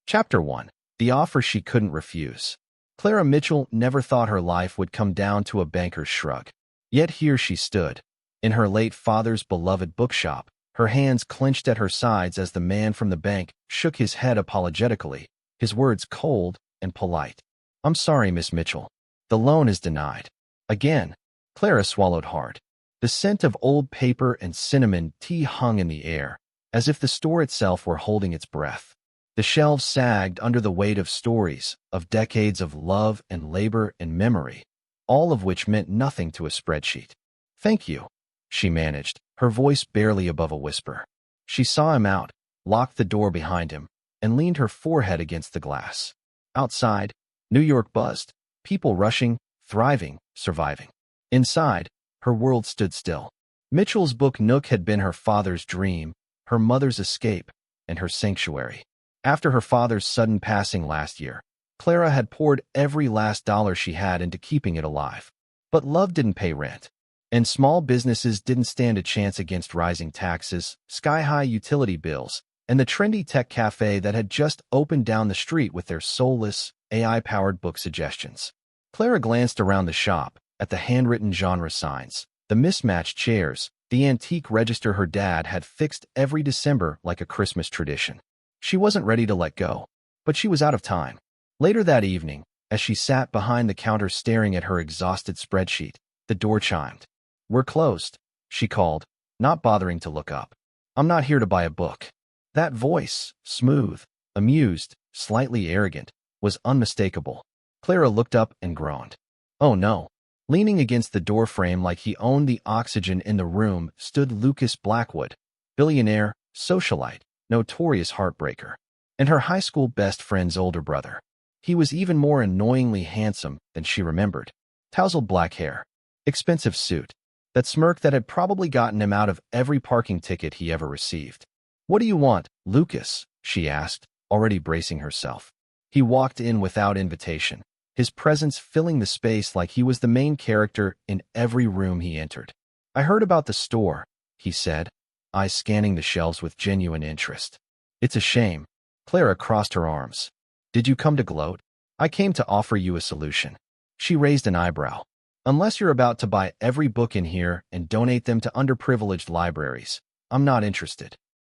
Chapter 1. The Offer She Couldn't Refuse. Clara Mitchell never thought her life would come down to a banker's shrug. Yet here she stood, in her late father's beloved bookshop, her hands clenched at her sides as the man from the bank shook his head apologetically, his words cold and polite. "I'm sorry, Miss Mitchell. The loan is denied." Again, Clara swallowed hard. The scent of old paper and cinnamon tea hung in the air, as if the store itself were holding its breath. The shelves sagged under the weight of stories, of decades of love and labor and memory, all of which meant nothing to a spreadsheet. "Thank you," she managed, her voice barely above a whisper. She saw him out, locked the door behind him, and leaned her forehead against the glass. Outside, New York buzzed, people rushing, thriving, surviving. Inside, her world stood still. Mitchell's book nook had been her father's dream, her mother's escape, and her sanctuary. After her father's sudden passing last year, Clara had poured every last dollar she had into keeping it alive. But love didn't pay rent, and small businesses didn't stand a chance against rising taxes, sky-high utility bills, and the trendy tech cafe that had just opened down the street with their soulless, AI-powered book suggestions. Clara glanced around the shop, at the handwritten genre signs, the mismatched chairs, the antique register her dad had fixed every December like a Christmas tradition. She wasn't ready to let go, but she was out of time. Later that evening, as she sat behind the counter staring at her exhausted spreadsheet, the door chimed. "We're closed," she called, not bothering to look up. "I'm not here to buy a book." That voice, smooth, amused, slightly arrogant, was unmistakable. Clara looked up and groaned. Oh no. Leaning against the doorframe like he owned the oxygen in the room stood Lucas Blackwood, billionaire, socialite, notorious heartbreaker, and her high school best friend's older brother. He was even more annoyingly handsome than she remembered. Tousled black hair, expensive suit, that smirk that had probably gotten him out of every parking ticket he ever received. "What do you want, Lucas?" she asked, already bracing herself. He walked in without invitation, his presence filling the space like he was the main character in every room he entered. "I heard about the store," he said, eyes scanning the shelves with genuine interest. "It's a shame." Clara crossed her arms. "Did you come to gloat? I came to offer you a solution." She raised an eyebrow. "Unless you're about to buy every book in here and donate them to underprivileged libraries, I'm not interested."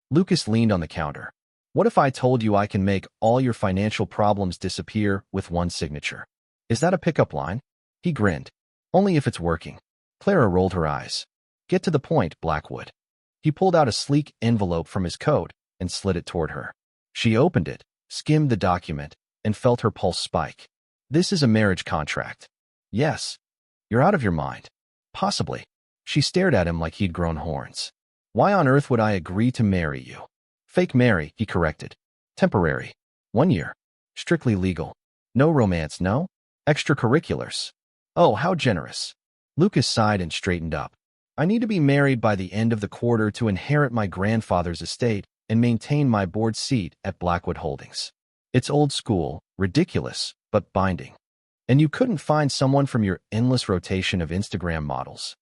Lucas leaned on the counter. "What if I told you I can make all your financial problems disappear with one signature? Is that a pickup line?" He grinned. "Only if it's working." Clara rolled her eyes. "Get to the point, Blackwood." He pulled out a sleek envelope from his coat and slid it toward her. She opened it, skimmed the document, and felt her pulse spike. "This is a marriage contract." "Yes." "You're out of your mind." "Possibly." She stared at him like he'd grown horns. "Why on earth would I agree to marry you?" "Fake marry," he corrected. "Temporary. 1 year. Strictly legal. No romance, no? Extracurriculars." "Oh, how generous." Lucas sighed and straightened up. "I need to be married by the end of the quarter to inherit my grandfather's estate and maintain my board seat at Blackwood Holdings. It's old school, ridiculous, but binding. And you couldn't find someone from your endless rotation of Instagram models.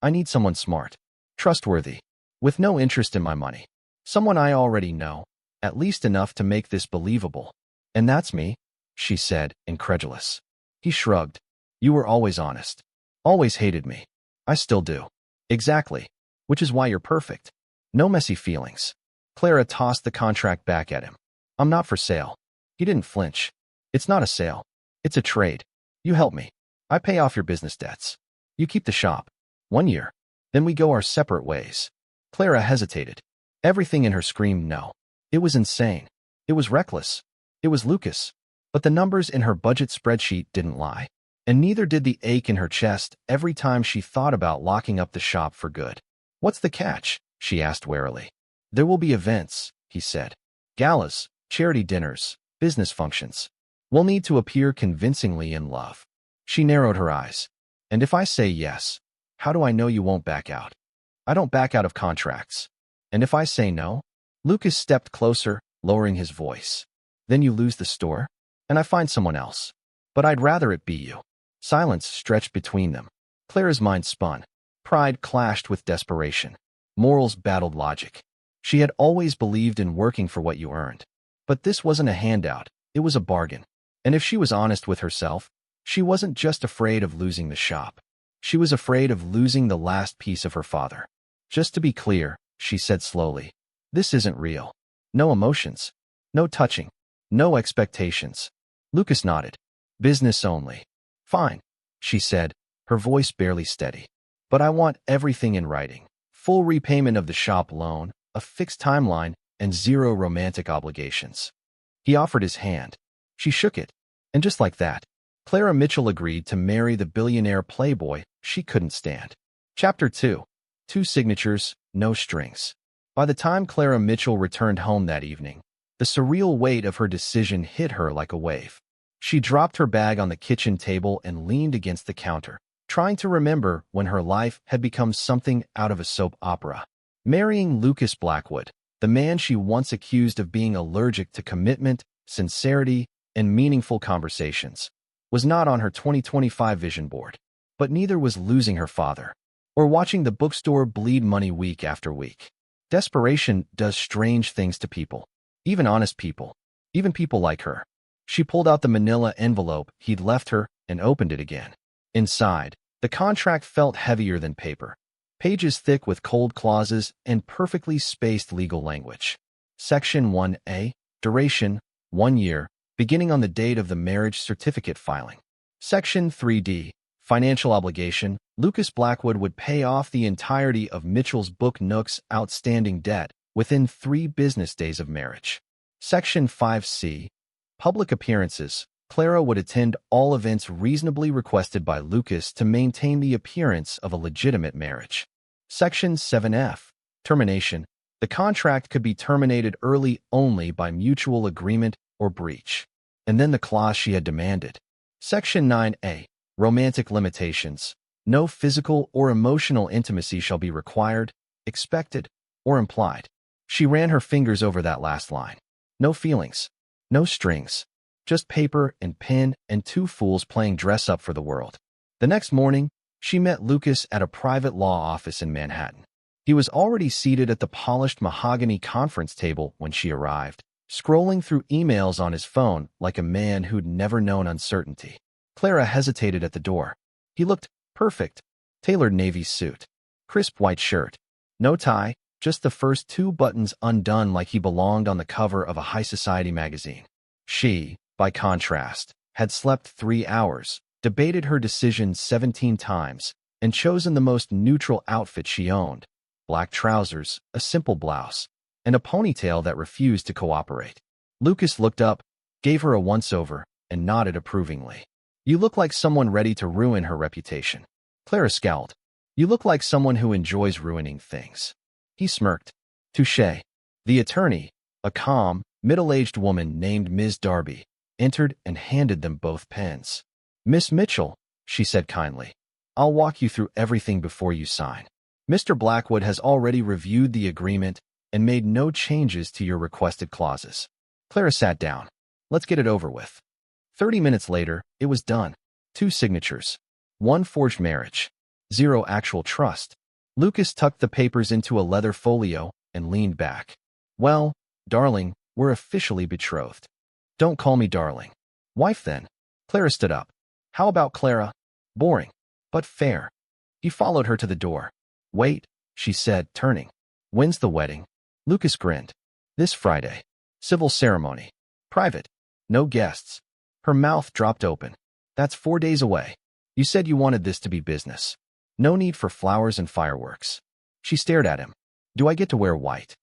I need someone smart, trustworthy, with no interest in my money. Someone I already know, at least enough to make this believable. And that's me," she said, incredulous. He shrugged. "You were always honest. Always hated me. I still do." "Exactly. Which is why you're perfect. No messy feelings." Clara tossed the contract back at him. "I'm not for sale." He didn't flinch. "It's not a sale. It's a trade. You help me. I pay off your business debts. You keep the shop. 1 year. Then we go our separate ways." Clara hesitated. Everything in her screamed no. It was insane. It was reckless. It was Lucas. But the numbers in her budget spreadsheet didn't lie. And neither did the ache in her chest every time she thought about locking up the shop for good. "What's the catch?" she asked warily. "There will be events," he said. "Galas, charity dinners, business functions. We'll need to appear convincingly in love." She narrowed her eyes. "And if I say yes, how do I know you won't back out?" "I don't back out of contracts." "And if I say no?" Lucas stepped closer, lowering his voice. "Then you lose the store, and I find someone else. But I'd rather it be you." Silence stretched between them. Clara's mind spun. Pride clashed with desperation. Morals battled logic. She had always believed in working for what you earned. But this wasn't a handout, it was a bargain. And if she was honest with herself, she wasn't just afraid of losing the shop. She was afraid of losing the last piece of her father. Just to be clear, she said slowly, this isn't real. No emotions. No touching. No expectations. Lucas nodded. Business only. Fine, she said, her voice barely steady. But I want everything in writing. Full repayment of the shop loan, a fixed timeline, and zero romantic obligations. He offered his hand. She shook it. And just like that, Clara Mitchell agreed to marry the billionaire playboy she couldn't stand. Chapter 2. 2 signatures, no strings. By the time Clara Mitchell returned home that evening, the surreal weight of her decision hit her like a wave. She dropped her bag on the kitchen table and leaned against the counter, trying to remember when her life had become something out of a soap opera. Marrying Lucas Blackwood, the man she once accused of being allergic to commitment, sincerity, and meaningful conversations, was not on her 2025 vision board. But neither was losing her father, or watching the bookstore bleed money week after week. Desperation does strange things to people, even honest people, even people like her. She pulled out the manila envelope he'd left her and opened it again. Inside, the contract felt heavier than paper, pages thick with cold clauses and perfectly spaced legal language. Section 1A, duration, 1 year, beginning on the date of the marriage certificate filing. Section 3D, financial obligation, Lucas Blackwood would pay off the entirety of Mitchell's Book Nook's outstanding debt within 3 business days of marriage. Section 5C, public appearances, Clara would attend all events reasonably requested by Lucas to maintain the appearance of a legitimate marriage. Section 7F, termination, the contract could be terminated early only by mutual agreement or breach. And then the clause she had demanded. Section 9A, romantic limitations, no physical or emotional intimacy shall be required, expected, or implied. She ran her fingers over that last line. No feelings, no strings, just paper and pen and 2 fools playing dress-up for the world. The next morning, she met Lucas at a private law office in Manhattan. He was already seated at the polished mahogany conference table when she arrived, scrolling through emails on his phone like a man who'd never known uncertainty. Clara hesitated at the door. He looked perfect. Tailored navy suit, crisp white shirt, no tie, just the first 2 buttons undone like he belonged on the cover of a high society magazine. She, by contrast, had slept 3 hours, debated her decision 17 times, and chosen the most neutral outfit she owned: black trousers, a simple blouse, and a ponytail that refused to cooperate. Lucas looked up, gave her a once-over, and nodded approvingly. You look like someone ready to ruin her reputation. Clara scowled. You look like someone who enjoys ruining things. He smirked. Touché. The attorney, a calm, middle-aged woman named Ms. Darby, entered and handed them both pens. Miss Mitchell, she said kindly, I'll walk you through everything before you sign. Mr. Blackwood has already reviewed the agreement and made no changes to your requested clauses. Clara sat down. Let's get it over with. 30 minutes later, it was done. 2 signatures. 1 forged marriage. 0 actual trust. Lucas tucked the papers into a leather folio and leaned back. Well, darling, we're officially betrothed. Don't call me darling. Wife then. Clara stood up. How about Clara? Boring, but fair. He followed her to the door. Wait, she said, turning. When's the wedding? Lucas grinned. This Friday. Civil ceremony. Private. No guests. Her mouth dropped open. That's 4 days away. You said you wanted this to be business. No need for flowers and fireworks. She stared at him. Do I get to wear white?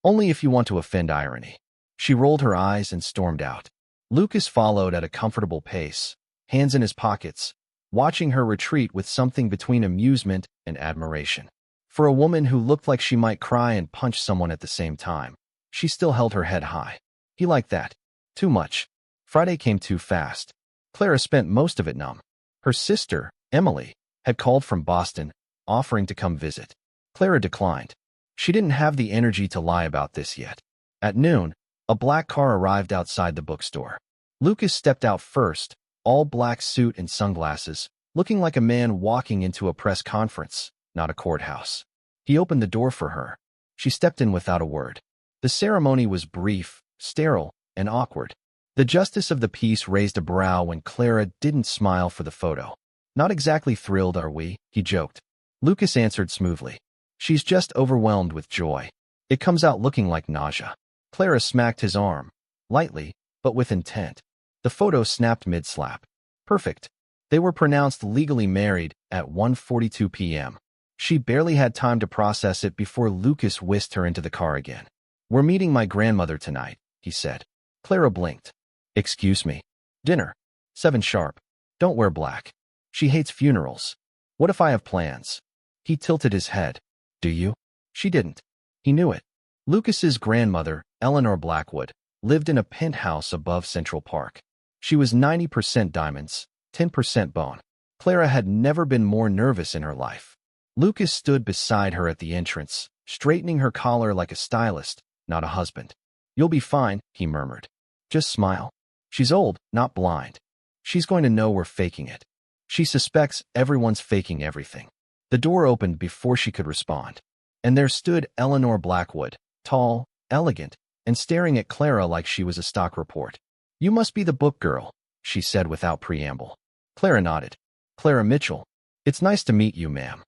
Only if you want to offend irony. She rolled her eyes and stormed out. Lucas followed at a comfortable pace, hands in his pockets, watching her retreat with something between amusement and admiration. For a woman who looked like she might cry and punch someone at the same time, she still held her head high. He liked that. Too much. Friday came too fast. Clara spent most of it numb. Her sister, Emily, had called from Boston, offering to come visit. Clara declined. She didn't have the energy to lie about this yet. At noon, a black car arrived outside the bookstore. Lucas stepped out first, all black suit and sunglasses, looking like a man walking into a press conference, not a courthouse. He opened the door for her. She stepped in without a word. The ceremony was brief, sterile, and awkward. The justice of the peace raised a brow when Clara didn't smile for the photo. Not exactly thrilled, are we? He joked. Lucas answered smoothly. She's just overwhelmed with joy. It comes out looking like nausea. Clara smacked his arm, lightly, but with intent. The photo snapped mid-slap. Perfect. They were pronounced legally married at 1:42 p.m. She barely had time to process it before Lucas whisked her into the car again. We're meeting my grandmother tonight, he said. Clara blinked. Excuse me. Dinner. 7 sharp. Don't wear black. She hates funerals. What if I have plans? He tilted his head. Do you? She didn't. He knew it. Lucas's grandmother, Eleanor Blackwood, lived in a penthouse above Central Park. She was 90% diamonds, 10% bone. Clara had never been more nervous in her life. Lucas stood beside her at the entrance, straightening her collar like a stylist, not a husband. You'll be fine, he murmured. Just smile. She's old, not blind. She's going to know we're faking it. She suspects everyone's faking everything. The door opened before she could respond. And there stood Eleanor Blackwood, tall, elegant, and staring at Clara like she was a stock report. You must be the book girl, she said without preamble. Clara nodded. Clara Mitchell. It's nice to meet you, ma'am.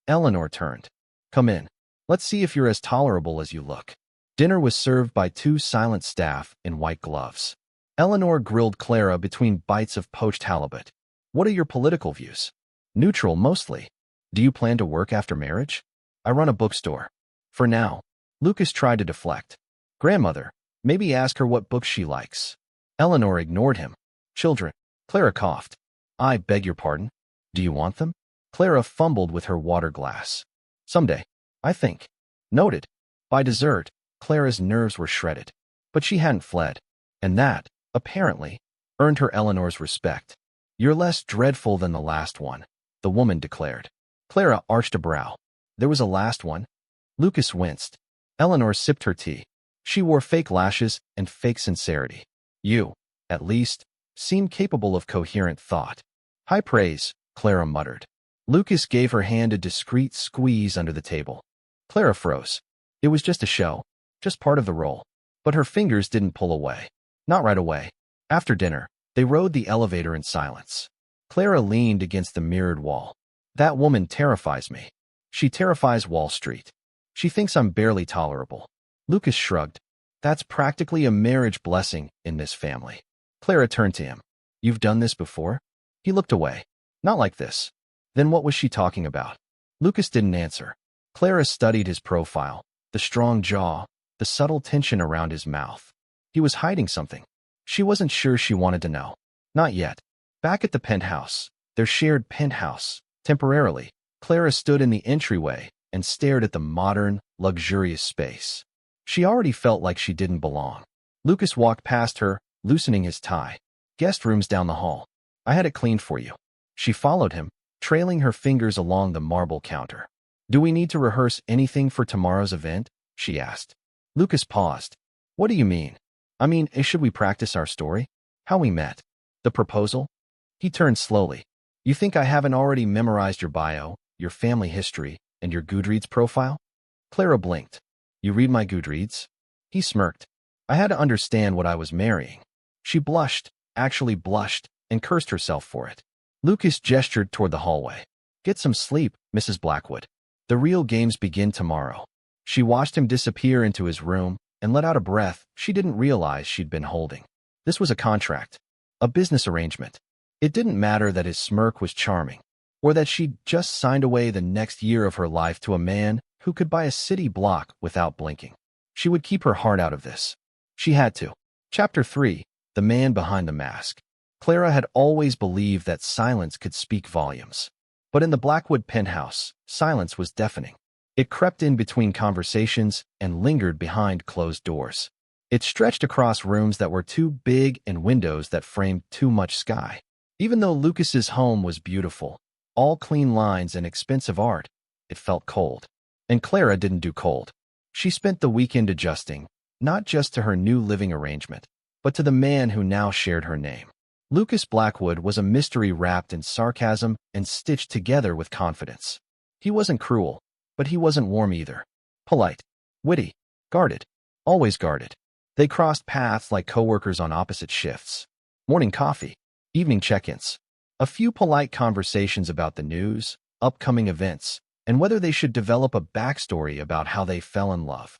Eleanor turned. Come in. Let's see if you're as tolerable as you look. Dinner was served by 2 silent staff in white gloves. Eleanor grilled Clara between bites of poached halibut. What are your political views? Neutral, mostly. Do you plan to work after marriage? I run a bookstore. For now. Lucas tried to deflect. Grandmother, maybe ask her what books she likes. Eleanor ignored him. Children. Clara coughed. I beg your pardon? Do you want them? Clara fumbled with her water glass. Someday. I think. Noted. By dessert, Clara's nerves were shredded. But she hadn't fled. And that, apparently, earned her Eleanor's respect. You're less dreadful than the last one, the woman declared. Clara arched a brow. There was a last one? Lucas winced. Eleanor sipped her tea. She wore fake lashes and fake sincerity. You, at least, seem capable of coherent thought. High praise, Clara muttered. Lucas gave her hand a discreet squeeze under the table. Clara froze. It was just a show, just part of the role. But her fingers didn't pull away. Not right away. After dinner, they rode the elevator in silence. Clara leaned against the mirrored wall. That woman terrifies me. She terrifies Wall Street. She thinks I'm barely tolerable. Lucas shrugged. That's practically a marriage blessing in this family. Clara turned to him. You've done this before? He looked away. Not like this. Then what was she talking about? Lucas didn't answer. Clara studied his profile, the strong jaw, the subtle tension around his mouth. He was hiding something. She wasn't sure she wanted to know. Not yet. Back at the penthouse, their shared penthouse, temporarily, Clara stood in the entryway and stared at the modern, luxurious space. She already felt like she didn't belong. Lucas walked past her, loosening his tie. Guest room's down the hall. I had it cleaned for you. She followed him, trailing her fingers along the marble counter. Do we need to rehearse anything for tomorrow's event? She asked. Lucas paused. What do you mean? I mean, should we practice our story? How we met? The proposal? He turned slowly. You think I haven't already memorized your bio, your family history, and your Goodreads profile? Clara blinked. You read my Goodreads? He smirked. I had to understand what I was marrying. She blushed, actually blushed, and cursed herself for it. Lucas gestured toward the hallway. Get some sleep, Mrs. Blackwood. The real games begin tomorrow. She watched him disappear into his room and let out a breath she didn't realize she'd been holding. This was a contract, a business arrangement. It didn't matter that his smirk was charming, or that she'd just signed away the next year of her life to a man who could buy a city block without blinking. She would keep her heart out of this. She had to. Chapter 3, The Man Behind the Mask. Clara had always believed that silence could speak volumes. But in the Blackwood penthouse, silence was deafening. It crept in between conversations and lingered behind closed doors. It stretched across rooms that were too big and windows that framed too much sky. Even though Lucas's home was beautiful, all clean lines and expensive art, it felt cold. And Clara didn't do cold. She spent the weekend adjusting, not just to her new living arrangement, but to the man who now shared her name. Lucas Blackwood was a mystery wrapped in sarcasm and stitched together with confidence. He wasn't cruel, but he wasn't warm either. Polite, witty, guarded, always guarded. They crossed paths like coworkers on opposite shifts. Morning coffee, evening check-ins, a few polite conversations about the news, upcoming events, and whether they should develop a backstory about how they fell in love.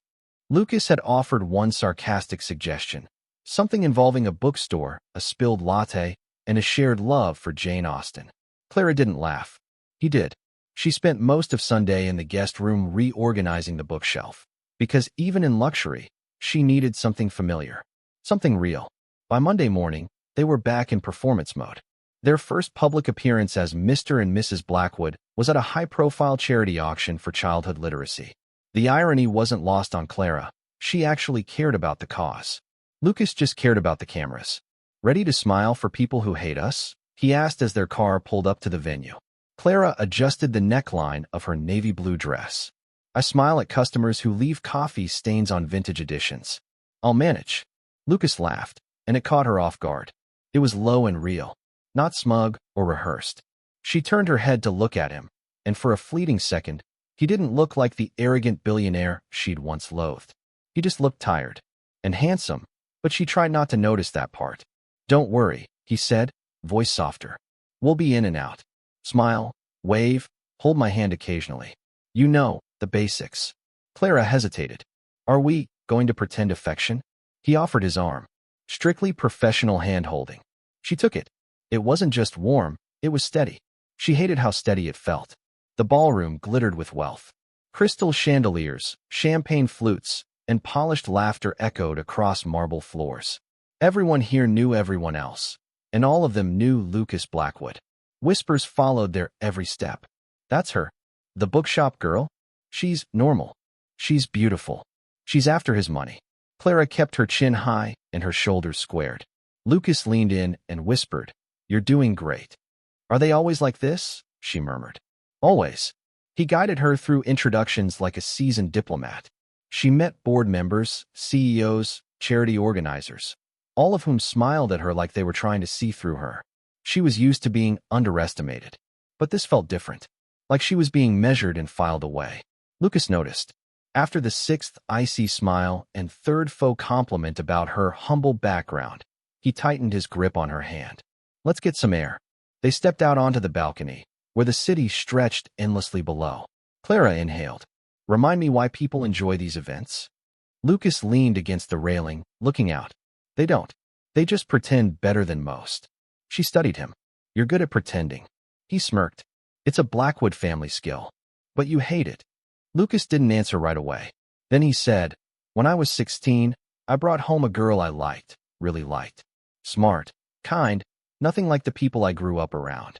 Lucas had offered one sarcastic suggestion, something involving a bookstore, a spilled latte, and a shared love for Jane Austen. Clara didn't laugh. He did. She spent most of Sunday in the guest room reorganizing the bookshelf, because even in luxury, she needed something familiar, something real. By Monday morning, they were back in performance mode. Their first public appearance as Mr. and Mrs. Blackwood was at a high-profile charity auction for childhood literacy. The irony wasn't lost on Clara. She actually cared about the cause. Lucas just cared about the cameras. Ready to smile for people who hate us? He asked as their car pulled up to the venue. Clara adjusted the neckline of her navy blue dress. I smile at customers who leave coffee stains on vintage editions. I'll manage. Lucas laughed, and it caught her off guard. It was low and real, not smug or rehearsed. She turned her head to look at him, and for a fleeting second, he didn't look like the arrogant billionaire she'd once loathed. He just looked tired and handsome, but she tried not to notice that part. Don't worry, he said, voice softer. We'll be in and out. Smile, wave, hold my hand occasionally. You know, the basics. Clara hesitated. Are we going to pretend affection? He offered his arm. Strictly professional hand-holding. She took it. It wasn't just warm, it was steady. She hated how steady it felt. The ballroom glittered with wealth. Crystal chandeliers, champagne flutes, and polished laughter echoed across marble floors. Everyone here knew everyone else, and all of them knew Lucas Blackwood. Whispers followed their every step. That's her. The bookshop girl? She's normal. She's beautiful. She's after his money. Clara kept her chin high and her shoulders squared. Lucas leaned in and whispered, You're doing great. Are they always like this? She murmured. Always. He guided her through introductions like a seasoned diplomat. She met board members, CEOs, charity organizers, all of whom smiled at her like they were trying to see through her. She was used to being underestimated. But this felt different, like she was being measured and filed away. Lucas noticed. After the sixth icy smile and third faux compliment about her humble background, he tightened his grip on her hand. Let's get some air. They stepped out onto the balcony, where the city stretched endlessly below. Clara inhaled. Remind me why people enjoy these events? Lucas leaned against the railing, looking out. They don't. They just pretend better than most. She studied him. You're good at pretending. He smirked. It's a Blackwood family skill. But you hate it. Lucas didn't answer right away. Then he said, When I was 16, I brought home a girl I liked, really liked. Smart, kind, nothing like the people I grew up around.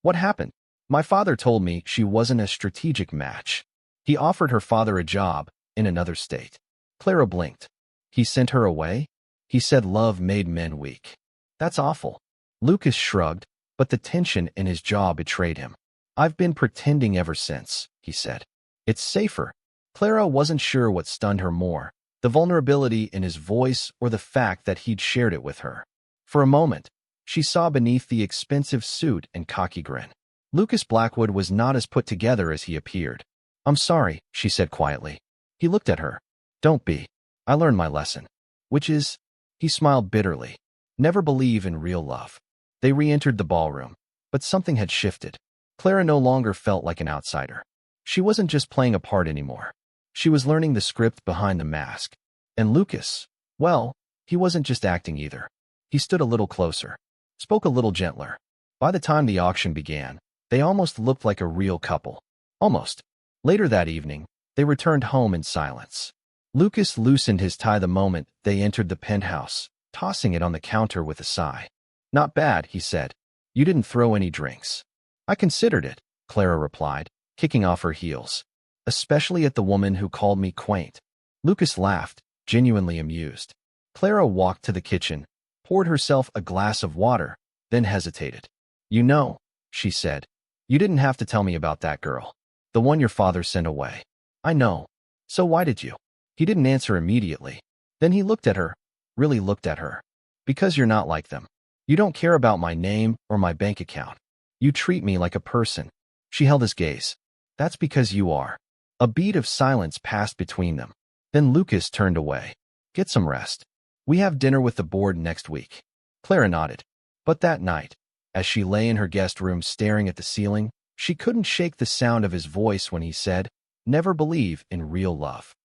What happened? My father told me she wasn't a strategic match. He offered her father a job in another state. Clara blinked. He sent her away? He said love made men weak. That's awful. Lucas shrugged, but the tension in his jaw betrayed him. I've been pretending ever since, he said. It's safer. Clara wasn't sure what stunned her more, the vulnerability in his voice or the fact that he'd shared it with her. For a moment, she saw beneath the expensive suit and cocky grin. Lucas Blackwood was not as put together as he appeared. I'm sorry, she said quietly. He looked at her. Don't be. I learned my lesson. Which is, he smiled bitterly. Never believe in real love. They re-entered the ballroom, but something had shifted. Clara no longer felt like an outsider. She wasn't just playing a part anymore. She was learning the script behind the mask. And Lucas, well, he wasn't just acting either. He stood a little closer, spoke a little gentler. By the time the auction began, they almost looked like a real couple. Almost. Later that evening, they returned home in silence. Lucas loosened his tie the moment they entered the penthouse, tossing it on the counter with a sigh. Not bad, he said. You didn't throw any drinks. I considered it, Clara replied, kicking off her heels. Especially at the woman who called me quaint. Lucas laughed, genuinely amused. Clara walked to the kitchen, poured herself a glass of water, then hesitated. You know, she said, you didn't have to tell me about that girl. The one your father sent away. I know. So why did you? He didn't answer immediately. Then he looked at her, really looked at her. Because you're not like them. You don't care about my name or my bank account. You treat me like a person. She held his gaze. That's because you are. A beat of silence passed between them. Then Lucas turned away. Get some rest. We have dinner with the board next week. Clara nodded. But that night, as she lay in her guest room staring at the ceiling, she couldn't shake the sound of his voice when he said, "Never believe in real love."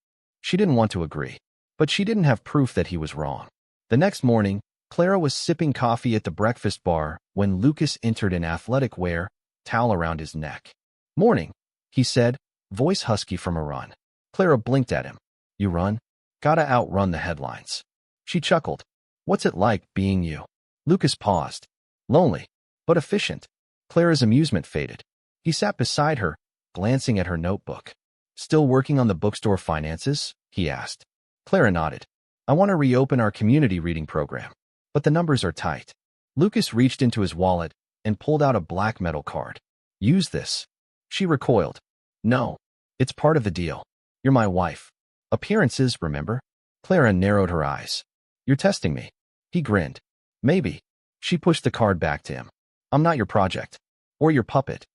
She didn't want to agree, but she didn't have proof that he was wrong. The next morning, Clara was sipping coffee at the breakfast bar when Lucas entered in athletic wear, towel around his neck. "Morning," he said, voice husky from a run. Clara blinked at him. "You run? Gotta outrun the headlines." She chuckled. "What's it like being you?" Lucas paused. "Lonely, but efficient." Clara's amusement faded. He sat beside her, glancing at her notebook. "Still working on the bookstore finances?" he asked. Clara nodded. "I want to reopen our community reading program, but the numbers are tight." Lucas reached into his wallet and pulled out a black metal card. "Use this." She recoiled. "No, it's part of the deal. You're my wife. Appearances, remember?" Clara narrowed her eyes. "You're testing me." He grinned. "Maybe." She pushed the card back to him. "I'm not your project. Or your puppet."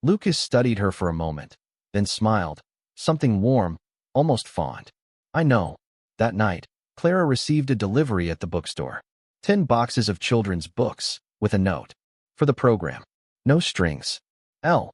Lucas studied her for a moment, then smiled. Something warm, almost fond. "I know." That night, Clara received a delivery at the bookstore. 10 boxes of children's books, with a note. "For the program. No strings. L."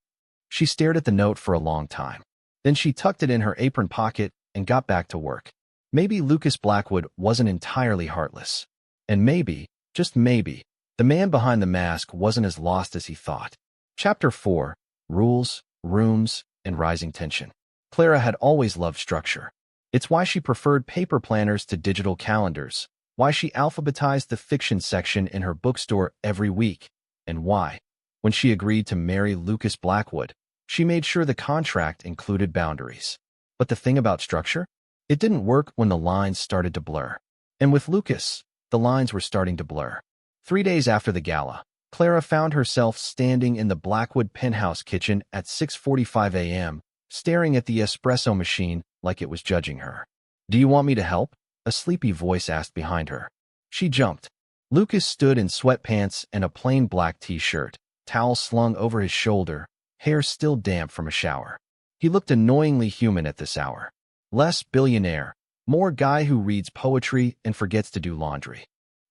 She stared at the note for a long time. Then she tucked it in her apron pocket and got back to work. Maybe Lucas Blackwood wasn't entirely heartless. And maybe, just maybe, the man behind the mask wasn't as lost as he thought. Chapter 4. Rules, Rooms, and Rising Tension. Clara had always loved structure. It's why she preferred paper planners to digital calendars, why she alphabetized the fiction section in her bookstore every week, and why, when she agreed to marry Lucas Blackwood, she made sure the contract included boundaries. But the thing about structure? It didn't work when the lines started to blur. And with Lucas, the lines were starting to blur. 3 days after the gala, Clara found herself standing in the Blackwood penthouse kitchen at 6:45 a.m., staring at the espresso machine like it was judging her. "Do you want me to help?" a sleepy voice asked behind her. She jumped. Lucas stood in sweatpants and a plain black t-shirt, towel slung over his shoulder, hair still damp from a shower. He looked annoyingly human at this hour. Less billionaire, more guy who reads poetry and forgets to do laundry.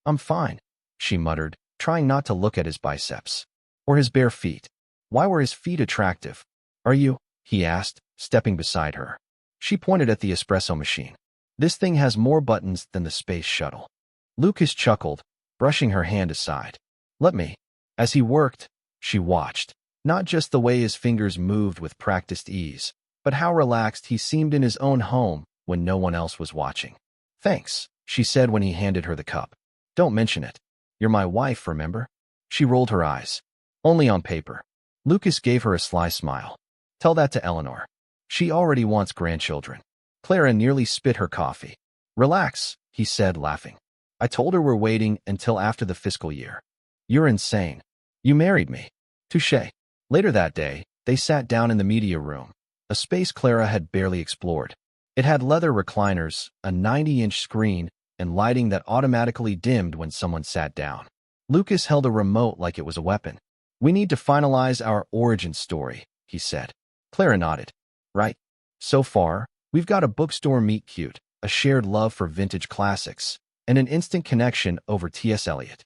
"I'm fine," she muttered, trying not to look at his biceps. Or his bare feet. Why were his feet attractive? "Are you?" he asked, stepping beside her. She pointed at the espresso machine. "This thing has more buttons than the space shuttle." Lucas chuckled, brushing her hand aside. "Let me." As he worked, she watched. Not just the way his fingers moved with practiced ease, but how relaxed he seemed in his own home when no one else was watching. "Thanks," she said when he handed her the cup. "Don't mention it. You're my wife, remember?" She rolled her eyes. "Only on paper." Lucas gave her a sly smile. "Tell that to Eleanor. She already wants grandchildren." Clara nearly spit her coffee. "Relax," he said, laughing. "I told her we're waiting until after the fiscal year." "You're insane. You married me." "Touché." Later that day, they sat down in the media room, a space Clara had barely explored. It had leather recliners, a 90-inch screen, and lighting that automatically dimmed when someone sat down. Lucas held a remote like it was a weapon. "We need to finalize our origin story," he said. Clara nodded. "Right. So far, we've got a bookstore meet-cute, a shared love for vintage classics, and an instant connection over T.S. Eliot."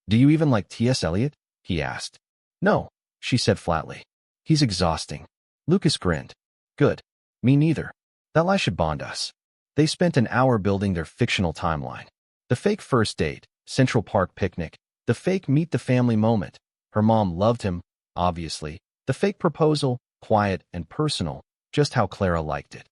"Do you even like T.S. Eliot?" he asked. "No," she said flatly. "He's exhausting." Lucas grinned. "Good. Me neither. That lie should bond us." They spent an hour building their fictional timeline. The fake first date, Central Park picnic, the fake meet-the-family moment. Her mom loved him, obviously. The fake proposal, quiet and personal, just how Clara liked it.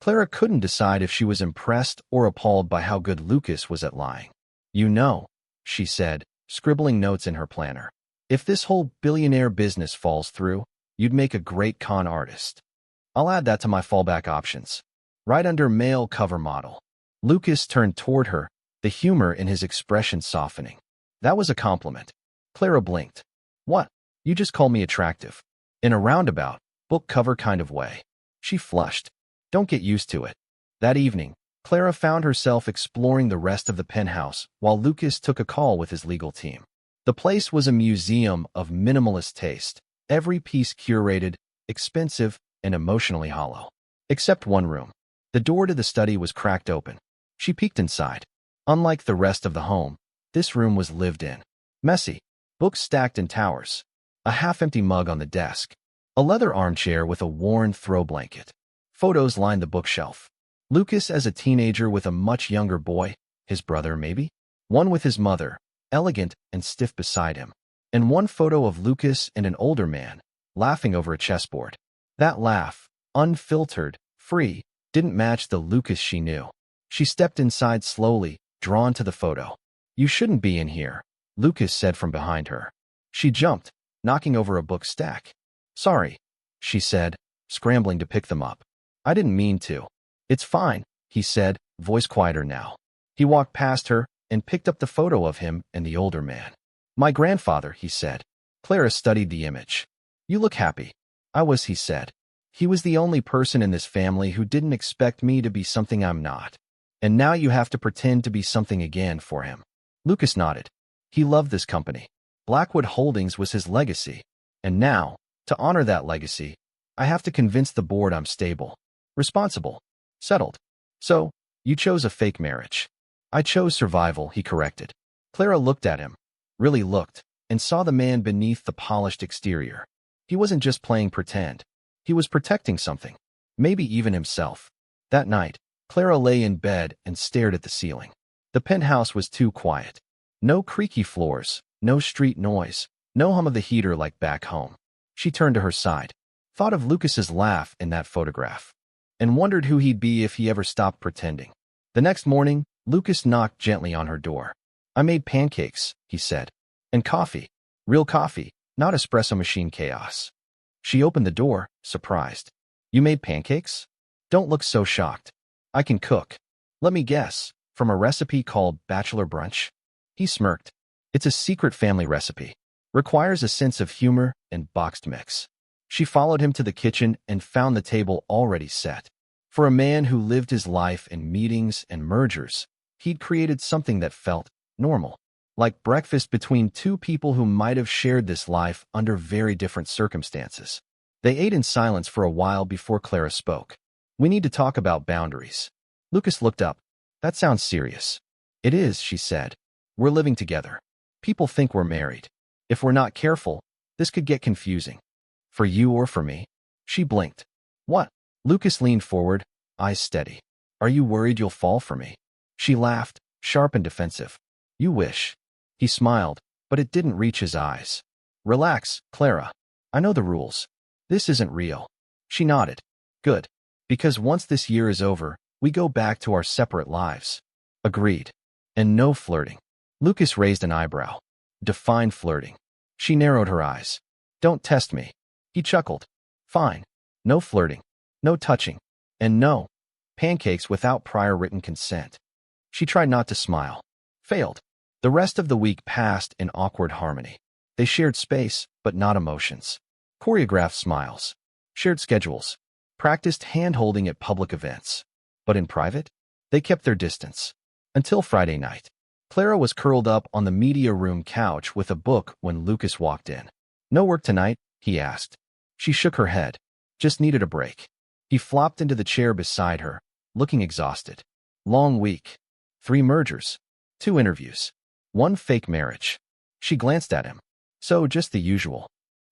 Clara couldn't decide if she was impressed or appalled by how good Lucas was at lying. "You know," she said, scribbling notes in her planner, "if this whole billionaire business falls through, you'd make a great con artist. I'll add that to my fallback options." Right under male cover model. Lucas turned toward her, the humor in his expression softening. That was a compliment. Clara blinked. "What? You just call me attractive." In a roundabout, book cover kind of way. She flushed. "Don't get used to it." That evening, Clara found herself exploring the rest of the penthouse while Lucas took a call with his legal team. The place was a museum of minimalist taste, every piece curated, expensive, and emotionally hollow. Except one room. The door to the study was cracked open. She peeked inside. Unlike the rest of the home, this room was lived in. Messy. Books stacked in towers. A half-empty mug on the desk. A leather armchair with a worn throw blanket. Photos lined the bookshelf. Lucas as a teenager with a much younger boy, his brother maybe? One with his mother, elegant and stiff beside him. And one photo of Lucas and an older man, laughing over a chessboard. That laugh, unfiltered, free, didn't match the Lucas she knew. She stepped inside slowly, drawn to the photo. "You shouldn't be in here," Lucas said from behind her. She jumped, knocking over a book stack. "Sorry," she said, scrambling to pick them up. "I didn't mean to." "It's fine," he said, voice quieter now. He walked past her and picked up the photo of him and the older man. "My grandfather," he said. Clara studied the image. "You look happy." "I was," he said. "He was the only person in this family who didn't expect me to be something I'm not. And now you have to pretend to be something again for him." Lucas nodded. He loved this company. Blackwood Holdings was his legacy. And now, to honor that legacy, I have to convince the board I'm stable, responsible, settled. "So, you chose a fake marriage." "I chose survival," he corrected. Clara looked at him, really looked, and saw the man beneath the polished exterior. He wasn't just playing pretend. He was protecting something, maybe even himself. That night, Clara lay in bed and stared at the ceiling. The penthouse was too quiet. No creaky floors, no street noise, no hum of the heater like back home. She turned to her side, thought of Lucas's laugh in that photograph, and wondered who he'd be if he ever stopped pretending. The next morning, Lucas knocked gently on her door. "I made pancakes," he said. "And coffee. Real coffee, not espresso machine chaos." She opened the door, surprised. "You made pancakes? Don't look so shocked." "I can cook. Let me guess, from a recipe called Bachelor Brunch?" He smirked. "It's a secret family recipe. Requires a sense of humor and boxed mix." She followed him to the kitchen and found the table already set. For a man who lived his life in meetings and mergers, he'd created something that felt normal, like breakfast between two people who might have shared this life under very different circumstances. They ate in silence for a while before Clara spoke. "We need to talk about boundaries." Lucas looked up. "That sounds serious." "It is," she said. "We're living together. People think we're married. If we're not careful, this could get confusing. For you or for me." She blinked. "What?" Lucas leaned forward, eyes steady. "Are you worried you'll fall for me?" She laughed, sharp and defensive. "You wish." He smiled, but it didn't reach his eyes. "Relax, Clara. I know the rules. This isn't real." She nodded. "Good. Because once this year is over, we go back to our separate lives." "Agreed. And no flirting." Lucas raised an eyebrow. "Define flirting." She narrowed her eyes. "Don't test me." He chuckled. "Fine. No flirting. No touching. And no pancakes without prior written consent." She tried not to smile. Failed. The rest of the week passed in awkward harmony. They shared space, but not emotions. Choreographed smiles. Shared schedules. Practiced hand-holding at public events. But in private, they kept their distance. Until Friday night. Clara was curled up on the media room couch with a book when Lucas walked in. "No work tonight?" he asked. She shook her head. "Just needed a break." He flopped into the chair beside her, looking exhausted. "Long week. 3 mergers. 2 interviews. 1 fake marriage." She glanced at him. "So just the usual."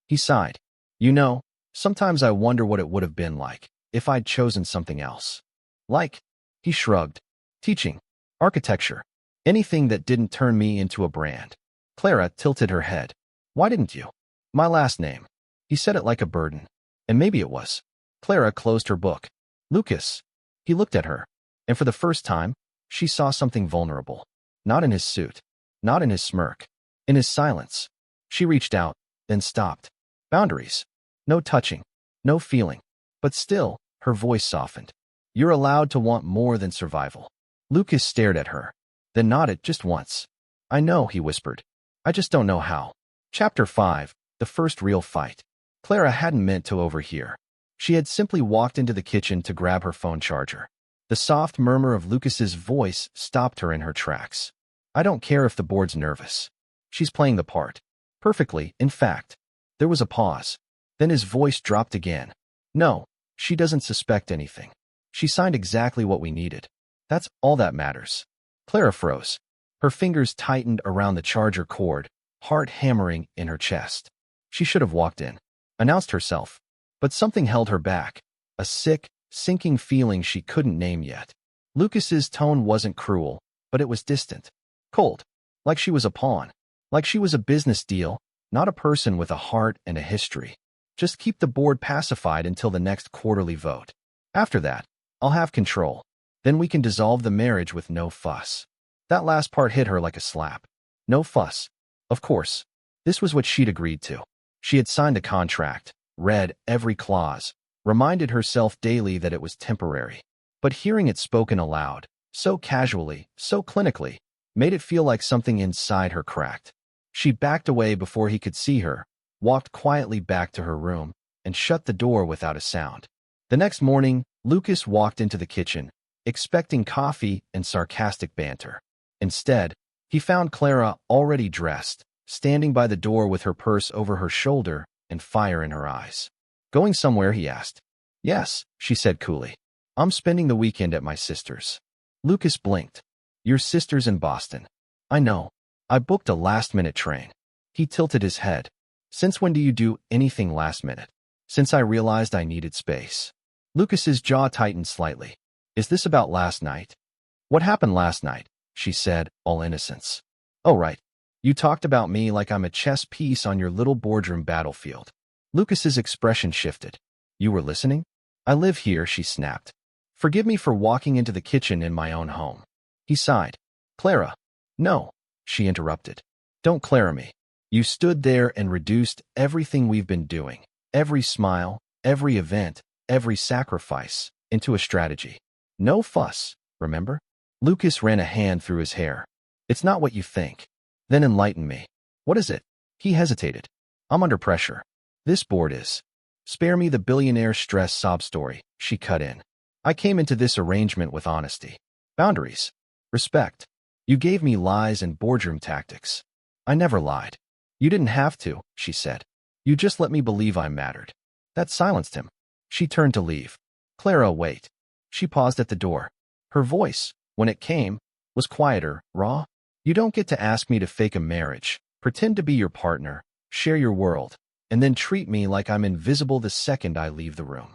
He sighed. "You know, sometimes I wonder what it would have been like if I'd chosen something else." "Like?" He shrugged. "Teaching. Architecture. Anything that didn't turn me into a brand." Clara tilted her head. "Why didn't you?" "My last name." He said it like a burden. And maybe it was. Clara closed her book. "Lucas." He looked at her, and for the first time, she saw something vulnerable. Not in his suit. Not in his smirk. In his silence. She reached out, then stopped. Boundaries. No touching. No feeling. But still, her voice softened. "You're allowed to want more than survival." Lucas stared at her, then nodded just once. "I know," he whispered. "I just don't know how." Chapter 5. The first real fight. Clara hadn't meant to overhear. She had simply walked into the kitchen to grab her phone charger. The soft murmur of Lucas's voice stopped her in her tracks. "I don't care if the board's nervous. She's playing the part. Perfectly, in fact." There was a pause. Then his voice dropped again. "No, she doesn't suspect anything. She signed exactly what we needed. That's all that matters." Clara froze. Her fingers tightened around the charger cord, heart hammering in her chest. She should have walked in, announced herself. But something held her back, a sick, sinking feeling she couldn't name yet. Lucas's tone wasn't cruel, but it was distant. Cold. Like she was a pawn. Like she was a business deal, not a person with a heart and a history. Just keep the board pacified until the next quarterly vote. After that, I'll have control. Then we can dissolve the marriage with no fuss. That last part hit her like a slap. No fuss. Of course. This was what she'd agreed to. She had signed a contract, read every clause, reminded herself daily that it was temporary. But hearing it spoken aloud, so casually, so clinically, made it feel like something inside her cracked. She backed away before he could see her, walked quietly back to her room, and shut the door without a sound. The next morning, Lucas walked into the kitchen, expecting coffee and sarcastic banter. Instead, he found Clara already dressed, standing by the door with her purse over her shoulder and fire in her eyes. Going somewhere, he asked. Yes, she said coolly. I'm spending the weekend at my sister's. Lucas blinked. Your sister's in Boston. I know. I booked a last-minute train. He tilted his head. Since when do you do anything last minute? Since I realized I needed space. Lucas's jaw tightened slightly. Is this about last night? What happened last night? She said, all innocence. Oh, right. You talked about me like I'm a chess piece on your little boardroom battlefield. Lucas's expression shifted. You were listening? I live here, she snapped. Forgive me for walking into the kitchen in my own home. He sighed. Clara. No, she interrupted. Don't Clara me. You stood there and reduced everything we've been doing, every smile, every event, every sacrifice, into a strategy. No fuss, remember? Lucas ran a hand through his hair. It's not what you think. Then enlighten me. What is it? He hesitated. I'm under pressure. This board is. Spare me the billionaire stress sob story, she cut in. I came into this arrangement with honesty. Boundaries. Respect. You gave me lies and boardroom tactics. I never lied. You didn't have to, she said. You just let me believe I mattered. That silenced him. She turned to leave. Clara, wait. She paused at the door. Her voice, when it came, was quieter, raw. You don't get to ask me to fake a marriage, pretend to be your partner, share your world, and then treat me like I'm invisible the second I leave the room.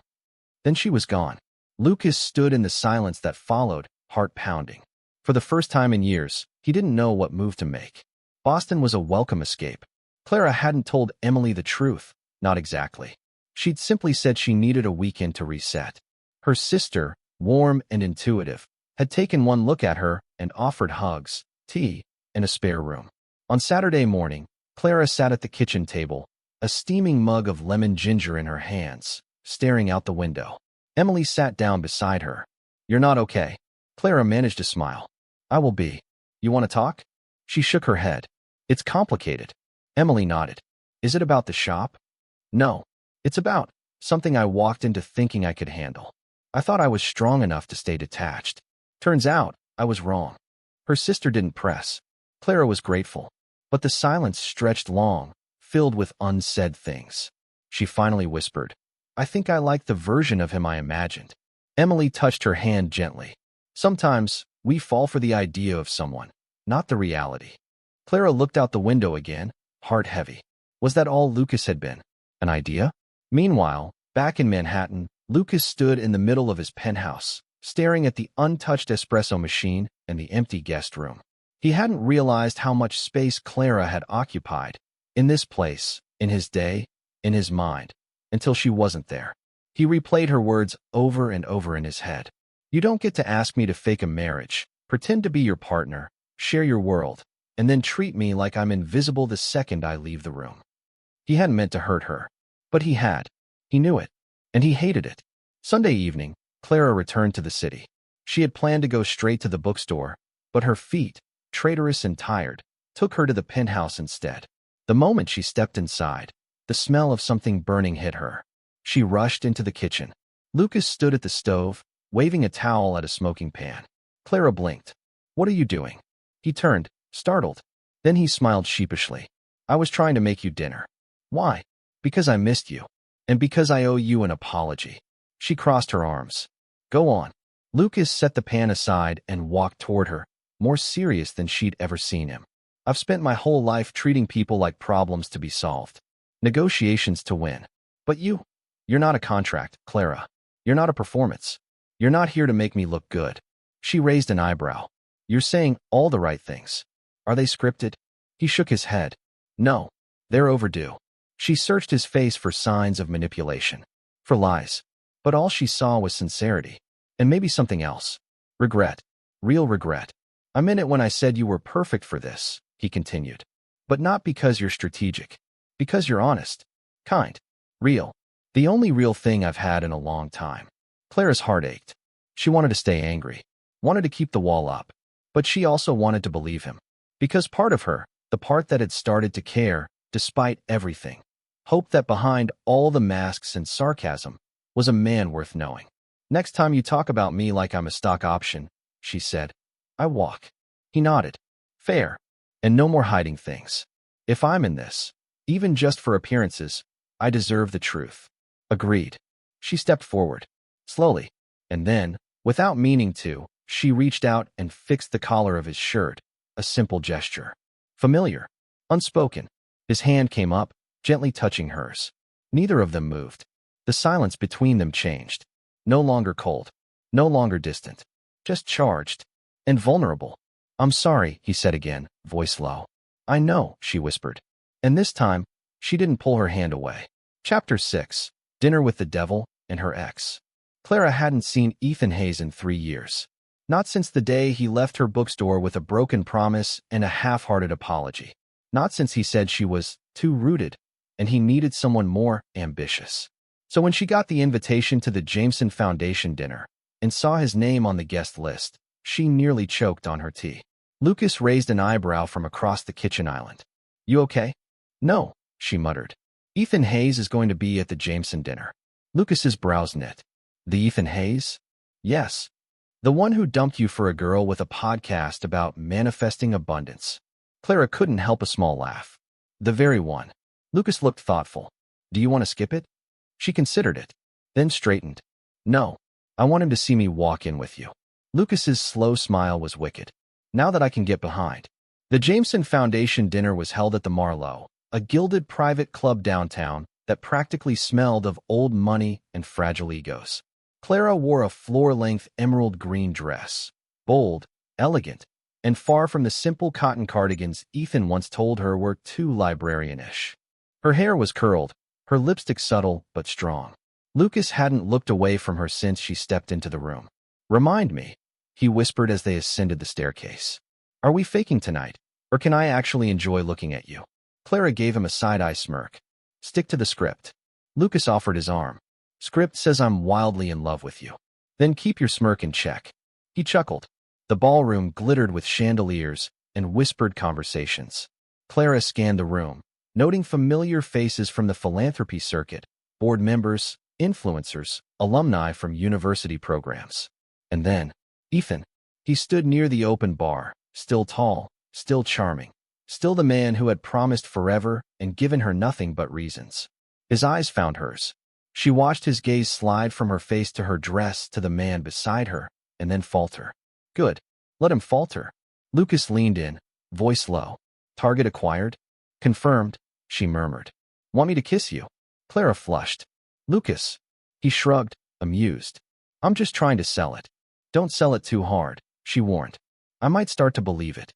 Then she was gone. Lucas stood in the silence that followed, heart pounding. For the first time in years, he didn't know what move to make. Boston was a welcome escape. Clara hadn't told Emily the truth, not exactly. She'd simply said she needed a weekend to reset. Her sister, warm and intuitive, had taken one look at her and offered hugs, tea, and a spare room. On Saturday morning, Clara sat at the kitchen table, a steaming mug of lemon ginger in her hands, staring out the window. Emily sat down beside her. You're not okay. Clara managed to smile. I will be. You want to talk? She shook her head. It's complicated. Emily nodded. Is it about the shop? No. It's about something I walked into thinking I could handle. I thought I was strong enough to stay detached. Turns out, I was wrong. Her sister didn't press. Clara was grateful. But the silence stretched long, filled with unsaid things. She finally whispered, I think I like the version of him I imagined. Emily touched her hand gently. Sometimes, we fall for the idea of someone, not the reality. Clara looked out the window again, heart heavy. Was that all Lucas had been? An idea? Meanwhile, back in Manhattan, Lucas stood in the middle of his penthouse, staring at the untouched espresso machine and the empty guest room. He hadn't realized how much space Clara had occupied, in this place, in his day, in his mind, until she wasn't there. He replayed her words over and over in his head. You don't get to ask me to fake a marriage, pretend to be your partner, share your world, and then treat me like I'm invisible the second I leave the room. He hadn't meant to hurt her, but he had. He knew it, and he hated it. Sunday evening, Clara returned to the city. She had planned to go straight to the bookstore, but her feet, traitorous and tired, took her to the penthouse instead. The moment she stepped inside, the smell of something burning hit her. She rushed into the kitchen. Lucas stood at the stove, waving a towel at a smoking pan. Clara blinked. What are you doing? He turned, startled. Then he smiled sheepishly. I was trying to make you dinner. Why? Because I missed you. And because I owe you an apology. She crossed her arms. Go on. Lucas set the pan aside and walked toward her, more serious than she'd ever seen him. I've spent my whole life treating people like problems to be solved, negotiations to win. But you're not a contract, Clara. You're not a performance. You're not here to make me look good. She raised an eyebrow. You're saying all the right things. Are they scripted? He shook his head. No, they're overdue. She searched his face for signs of manipulation, for lies. But all she saw was sincerity. And maybe something else. Regret. Real regret. I meant it when I said you were perfect for this, he continued. But not because you're strategic. Because you're honest. Kind. Real. The only real thing I've had in a long time. Clara's heart ached. She wanted to stay angry. Wanted to keep the wall up. But she also wanted to believe him. Because part of her, the part that had started to care, despite everything, hoped that behind all the masks and sarcasm was a man worth knowing. Next time you talk about me like I'm a stock option, she said. I walk. He nodded. Fair. And no more hiding things. If I'm in this, even just for appearances, I deserve the truth. Agreed. She stepped forward. Slowly. And then, without meaning to, she reached out and fixed the collar of his shirt. A simple gesture. Familiar. Unspoken. His hand came up, gently touching hers. Neither of them moved. The silence between them changed. No longer cold. No longer distant. Just charged. And vulnerable. I'm sorry, he said again, voice low. I know, she whispered. And this time, she didn't pull her hand away. Chapter 6. Dinner with the Devil and Her Ex. Clara hadn't seen Ethan Hayes in 3 years. Not since the day he left her bookstore with a broken promise and a half-hearted apology. Not since he said she was too rooted and he needed someone more ambitious. So when she got the invitation to the Jameson Foundation dinner and saw his name on the guest list, she nearly choked on her tea. Lucas raised an eyebrow from across the kitchen island. You okay? No, she muttered. Ethan Hayes is going to be at the Jameson dinner. Lucas's brows knit. The Ethan Hayes? Yes. The one who dumped you for a girl with a podcast about manifesting abundance. Clara couldn't help a small laugh. The very one. Lucas looked thoughtful. Do you want to skip it? She considered it, then straightened. No. I want him to see me walk in with you. Lucas's slow smile was wicked. Now that I can get behind. The Jameson Foundation dinner was held at the Marlowe, a gilded private club downtown that practically smelled of old money and fragile egos. Clara wore a floor-length emerald green dress, bold, elegant, and far from the simple cotton cardigans Ethan once told her were too librarianish. Her hair was curled, her lipstick subtle but strong. Lucas hadn't looked away from her since she stepped into the room. Remind me, he whispered as they ascended the staircase. Are we faking tonight, or can I actually enjoy looking at you? Clara gave him a side-eye smirk. Stick to the script. Lucas offered his arm. Script says I'm wildly in love with you. Then keep your smirk in check. He chuckled. The ballroom glittered with chandeliers and whispered conversations. Clara scanned the room, noting familiar faces from the philanthropy circuit, board members, influencers, alumni from university programs. And then, Ethan. He stood near the open bar, still tall, still charming, still the man who had promised forever and given her nothing but reasons. His eyes found hers. She watched his gaze slide from her face to her dress to the man beside her, and then falter. Good. Let him falter. Lucas leaned in, voice low. Target acquired? Confirmed, she murmured. Want me to kiss you? Clara flushed. Lucas. He shrugged, amused. I'm just trying to sell it. Don't sell it too hard, she warned. I might start to believe it.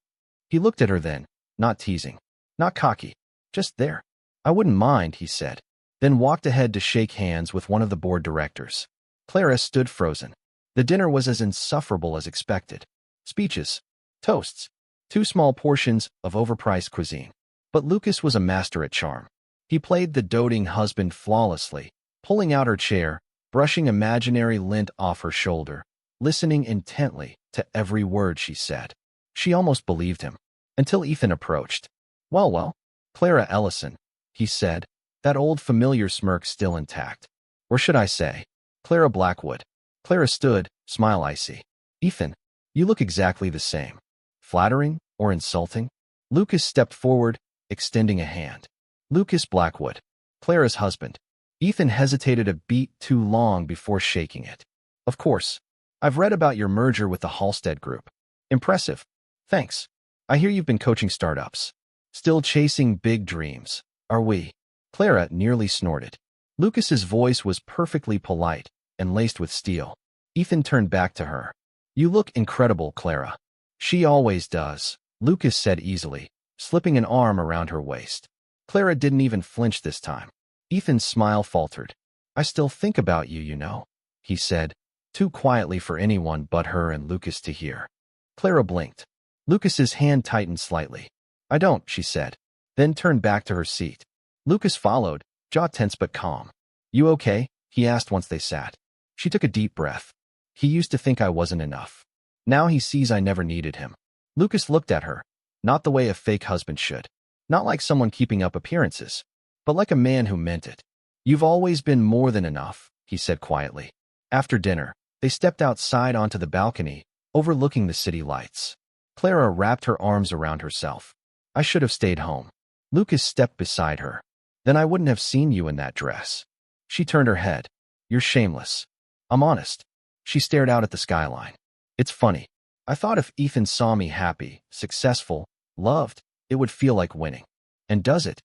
He looked at her then, not teasing, not cocky, just there. I wouldn't mind, he said, then walked ahead to shake hands with one of the board directors. Clara stood frozen. The dinner was as insufferable as expected. Speeches, toasts, 2 small portions of overpriced cuisine. But Lucas was a master at charm. He played the doting husband flawlessly, pulling out her chair, brushing imaginary lint off her shoulder, listening intently to every word she said. She almost believed him, until Ethan approached. Well, Clara Ellison, he said, that old familiar smirk still intact. Or should I say, Clara Blackwood. Clara stood, smile icy. Ethan, you look exactly the same. Flattering or insulting? Lucas stepped forward, extending a hand. Lucas Blackwood, Clara's husband. Ethan hesitated a beat too long before shaking it. Of course. I've read about your merger with the Halstead Group. Impressive. Thanks. I hear you've been coaching startups. Still chasing big dreams, are we? Clara nearly snorted. Lucas's voice was perfectly polite and laced with steel. Ethan turned back to her. You look incredible, Clara. She always does, Lucas said easily, slipping an arm around her waist. Clara didn't even flinch this time. Ethan's smile faltered. I still think about you, you know, he said, too quietly for anyone but her and Lucas to hear. Clara blinked. Lucas's hand tightened slightly. I don't, she said, then turned back to her seat. Lucas followed, jaw tense but calm. You okay? He asked once they sat. She took a deep breath. He used to think I wasn't enough. Now he sees I never needed him. Lucas looked at her, not the way a fake husband should. Not like someone keeping up appearances, but like a man who meant it. You've always been more than enough, he said quietly. After dinner, they stepped outside onto the balcony, overlooking the city lights. Clara wrapped her arms around herself. I should have stayed home. Lucas stepped beside her. Then I wouldn't have seen you in that dress. She turned her head. You're shameless. I'm honest. She stared out at the skyline. It's funny. I thought if Ethan saw me happy, successful, loved, it would feel like winning. And does it?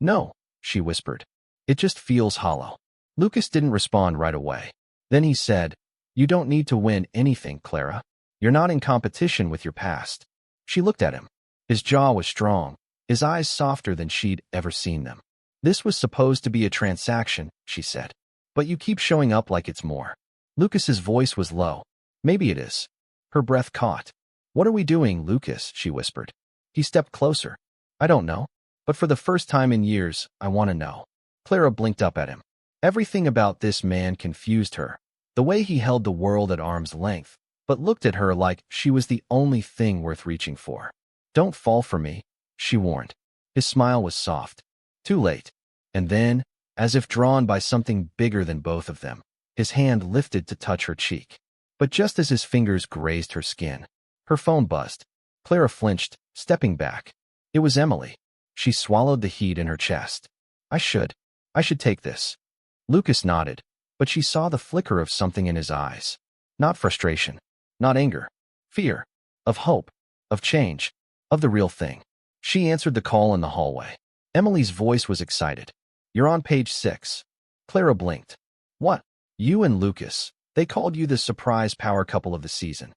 No, she whispered. It just feels hollow. Lucas didn't respond right away. Then he said, You don't need to win anything, Clara. You're not in competition with your past. She looked at him. His jaw was strong, his eyes softer than she'd ever seen them. This was supposed to be a transaction, she said. But you keep showing up like it's more. Lucas's voice was low. Maybe it is. Her breath caught. What are we doing, Lucas? She whispered. He stepped closer. I don't know. But for the first time in years, I want to know. Clara blinked up at him. Everything about this man confused her. The way he held the world at arm's length, but looked at her like she was the only thing worth reaching for. Don't fall for me, she warned. His smile was soft. Too late. And then, as if drawn by something bigger than both of them, his hand lifted to touch her cheek. But just as his fingers grazed her skin, her phone buzzed. Clara flinched, stepping back. It was Emily. She swallowed the heat in her chest. I should take this. Lucas nodded, but she saw the flicker of something in his eyes. Not frustration, not anger, fear, of hope, of change, of the real thing. She answered the call in the hallway. Emily's voice was excited. You're on page 6. Clara blinked. What? You and Lucas. They called you the surprise power couple of the season.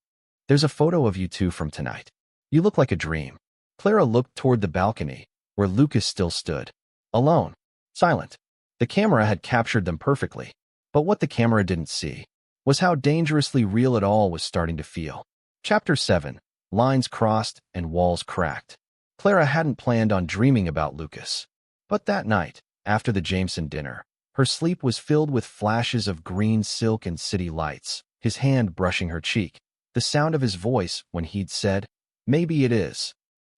There's a photo of you two from tonight. You look like a dream. Clara looked toward the balcony, where Lucas still stood. Alone. Silent. The camera had captured them perfectly. But what the camera didn't see was how dangerously real it all was starting to feel. Chapter 7. Lines crossed and walls cracked. Clara hadn't planned on dreaming about Lucas. But that night, after the Jameson dinner, her sleep was filled with flashes of green silk and city lights, his hand brushing her cheek, the sound of his voice when he'd said, Maybe it is.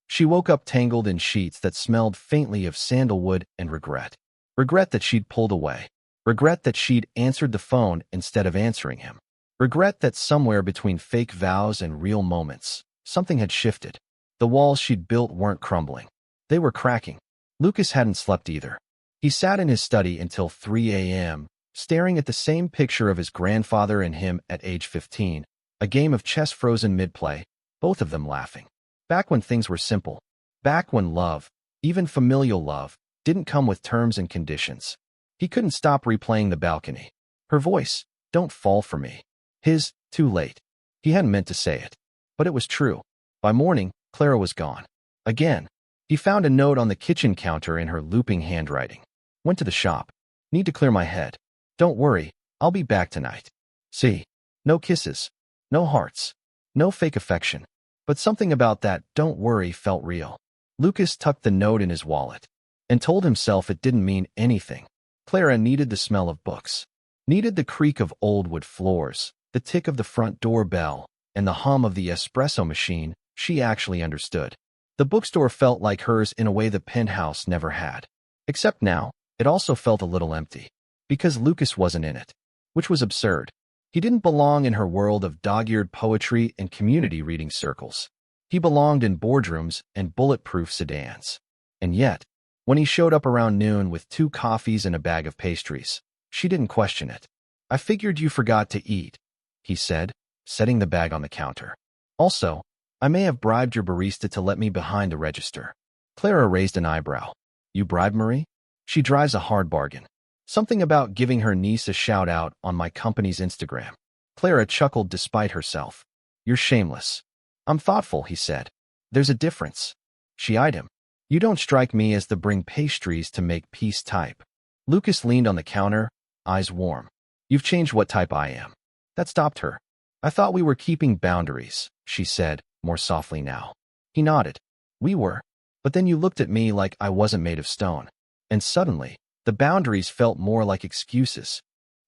She woke up tangled in sheets that smelled faintly of sandalwood and regret. Regret that she'd pulled away. Regret that she'd answered the phone instead of answering him. Regret that somewhere between fake vows and real moments, something had shifted. The walls she'd built weren't crumbling. They were cracking. Lucas hadn't slept either. He sat in his study until 3 a.m., staring at the same picture of his grandfather and him at age 15, a game of chess frozen mid-play, both of them laughing. Back when things were simple. Back when love, even familial love, didn't come with terms and conditions. He couldn't stop replaying the balcony. Her voice, don't fall for me. His, too late. He hadn't meant to say it. But it was true. By morning, Clara was gone. Again. He found a note on the kitchen counter in her looping handwriting. Went to the shop. Need to clear my head. Don't worry, I'll be back tonight. See. No kisses. No hearts. No fake affection. But something about that don't worry felt real. Lucas tucked the note in his wallet and told himself it didn't mean anything. Clara needed the smell of books. Needed the creak of old wood floors, the tick of the front door bell, and the hum of the espresso machine she actually understood. The bookstore felt like hers in a way the penthouse never had. Except now, it also felt a little empty. Because Lucas wasn't in it. Which was absurd. He didn't belong in her world of dog-eared poetry and community reading circles. He belonged in boardrooms and bulletproof sedans. And yet, when he showed up around noon with 2 coffees and a bag of pastries, she didn't question it. I figured you forgot to eat, he said, setting the bag on the counter. Also, I may have bribed your barista to let me behind the register. Clara raised an eyebrow. You bribed Marie? She drives a hard bargain. Something about giving her niece a shout-out on my company's Instagram. Clara chuckled despite herself. You're shameless. I'm thoughtful, he said. There's a difference. She eyed him. You don't strike me as the bring pastries to make peace type. Lucas leaned on the counter, eyes warm. You've changed what type I am. That stopped her. I thought we were keeping boundaries, she said, more softly now. He nodded. We were. But then you looked at me like I wasn't made of stone. And suddenly, the boundaries felt more like excuses.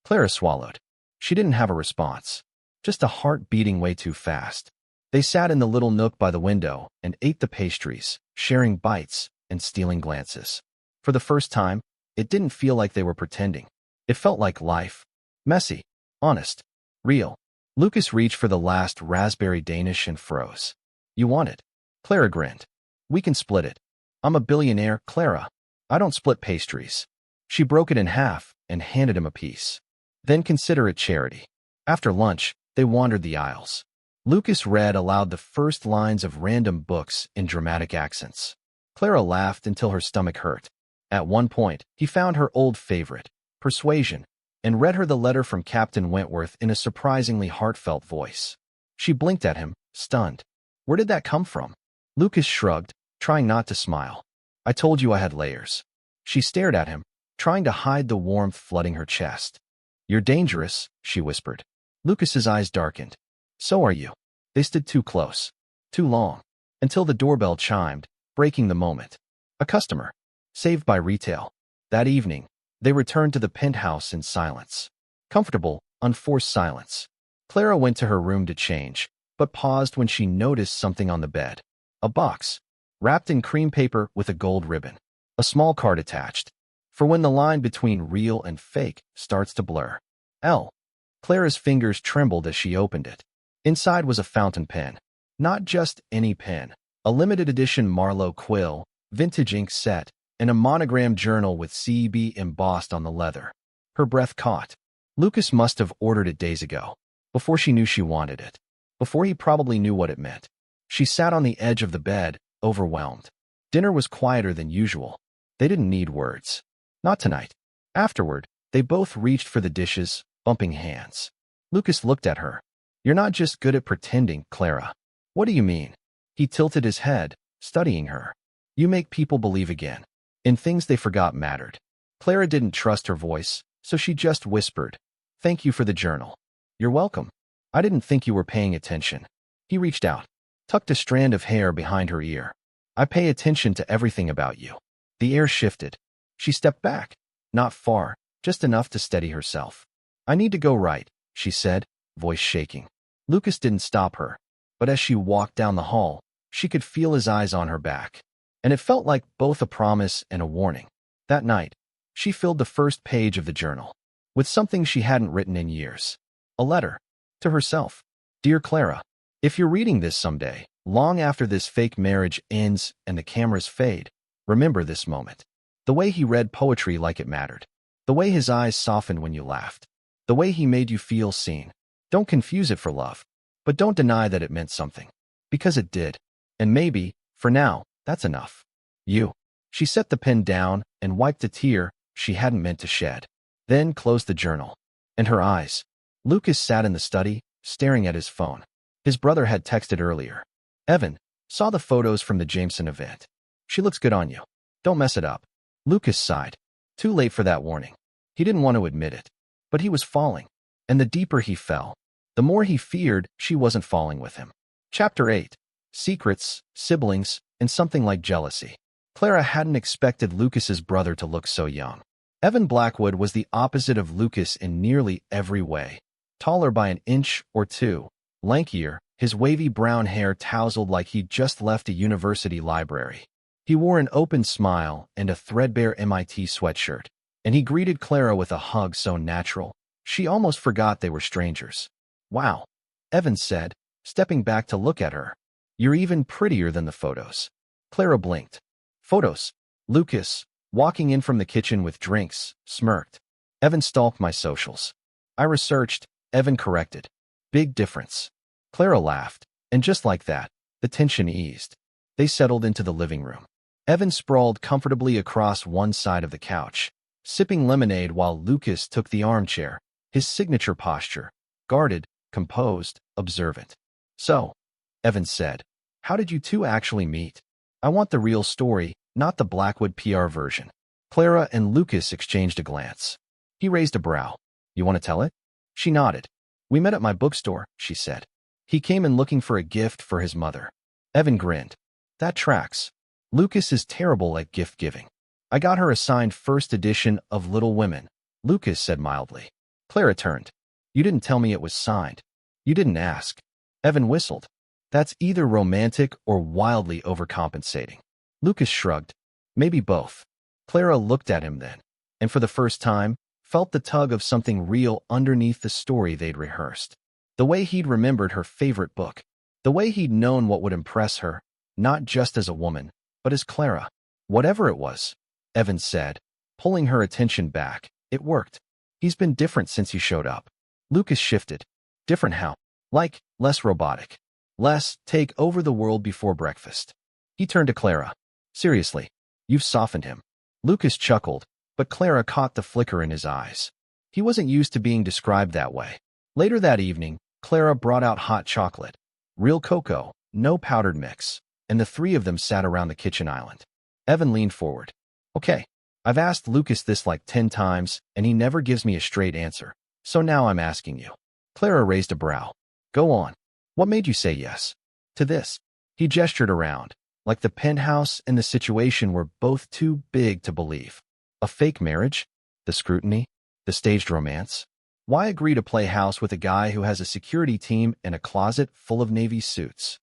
Clara swallowed. She didn't have a response. Just a heart beating way too fast. They sat in the little nook by the window and ate the pastries, sharing bites and stealing glances. For the first time, it didn't feel like they were pretending. It felt like life. Messy. Honest. Real. Lucas reached for the last raspberry Danish and froze. You want it? Clara grinned. We can split it. I'm a billionaire, Clara. I don't split pastries. She broke it in half and handed him a piece. Then consider it charity. After lunch, they wandered the aisles. Lucas read aloud the first lines of random books in dramatic accents. Clara laughed until her stomach hurt. At one point, he found her old favorite, Persuasion, and read her the letter from Captain Wentworth in a surprisingly heartfelt voice. She blinked at him, stunned. Where did that come from? Lucas shrugged, trying not to smile. I told you I had layers. She stared at him, trying to hide the warmth flooding her chest. You're dangerous, she whispered. Lucas's eyes darkened. So are you. They stood too close. Too long. Until the doorbell chimed, breaking the moment. A customer. Saved by retail. That evening, they returned to the penthouse in silence. Comfortable, unforced silence. Clara went to her room to change, but paused when she noticed something on the bed. A box, wrapped in cream paper with a gold ribbon. A small card attached. For when the line between real and fake starts to blur. L. Clara's fingers trembled as she opened it. Inside was a fountain pen. Not just any pen. A limited edition Marlowe quill, vintage ink set, and a monogrammed journal with CB embossed on the leather. Her breath caught. Lucas must have ordered it days ago. Before she knew she wanted it. Before he probably knew what it meant. She sat on the edge of the bed, overwhelmed. Dinner was quieter than usual. They didn't need words. Not tonight. Afterward, they both reached for the dishes, bumping hands. Lucas looked at her. You're not just good at pretending, Clara. What do you mean? He tilted his head, studying her. You make people believe again. In things they forgot mattered. Clara didn't trust her voice, so she just whispered. Thank you for the journal. You're welcome. I didn't think you were paying attention. He reached out, tucked a strand of hair behind her ear. I pay attention to everything about you. The air shifted. She stepped back. Not far, just enough to steady herself. I need to go right, she said, voice shaking. Lucas didn't stop her, but as she walked down the hall, she could feel his eyes on her back. And it felt like both a promise and a warning. That night, she filled the first page of the journal with something she hadn't written in years. A letter. To herself. Dear Clara, if you're reading this someday, long after this fake marriage ends and the cameras fade, remember this moment. The way he read poetry like it mattered. The way his eyes softened when you laughed. The way he made you feel seen. Don't confuse it for love. But don't deny that it meant something. Because it did. And maybe, for now, that's enough. You. She set the pen down and wiped a tear she hadn't meant to shed. Then closed the journal. And her eyes. Lucas sat in the study, staring at his phone. His brother had texted earlier. Evan, saw the photos from the Jameson event. She looks good on you. Don't mess it up. Lucas sighed. Too late for that warning. He didn't want to admit it. But he was falling. And the deeper he fell, the more he feared she wasn't falling with him. Chapter 8. Secrets, siblings, and something like jealousy. Clara hadn't expected Lucas's brother to look so young. Evan Blackwood was the opposite of Lucas in nearly every way. Taller by an inch or two, lankier, his wavy brown hair tousled like he'd just left a university library. He wore an open smile and a threadbare MIT sweatshirt, and he greeted Clara with a hug so natural, she almost forgot they were strangers. Wow, Evan said, stepping back to look at her. You're even prettier than the photos. Clara blinked. Photos. Lucas, walking in from the kitchen with drinks, smirked. Evan stalked my socials. I researched, Evan corrected. Big difference. Clara laughed, and just like that, The tension eased. They settled into the living room. Evan sprawled comfortably across one side of the couch, sipping lemonade while Lucas took the armchair, his signature posture, guarded, composed, observant. "So," Evan said, "how did you two actually meet? I want the real story, not the Blackwood PR version." Clara and Lucas exchanged a glance. He raised a brow. "You want to tell it?" She nodded. "We met at my bookstore," she said. "He came in looking for a gift for his mother." Evan grinned. "That tracks. Lucas is terrible at gift-giving. I got her a signed first edition of Little Women," Lucas said mildly. Clara turned. "You didn't tell me it was signed. You didn't ask." Evan whistled. "That's either romantic or wildly overcompensating." Lucas shrugged. "Maybe both." Clara looked at him then, and for the first time, felt the tug of something real underneath the story they'd rehearsed. The way he'd remembered her favorite book. The way he'd known what would impress her, not just as a woman, but as Clara. "Whatever it was," Evan said, pulling her attention back, "it worked. He's been different since you showed up." Lucas shifted. "Different how?" "Like, less robotic. Less, take over the world before breakfast." He turned to Clara. "Seriously, you've softened him." Lucas chuckled, but Clara caught the flicker in his eyes. He wasn't used to being described that way. Later that evening, Clara brought out hot chocolate. Real cocoa, no powdered mix, and the three of them sat around the kitchen island. Evan leaned forward. "Okay, I've asked Lucas this like 10 times, and he never gives me a straight answer. So now I'm asking you." Clara raised a brow. "Go on. What made you say yes to this?" He gestured around, like the penthouse and the situation were both too big to believe. A fake marriage? The scrutiny? The staged romance? Why agree to play house with a guy who has a security team and a closet full of Navy suits?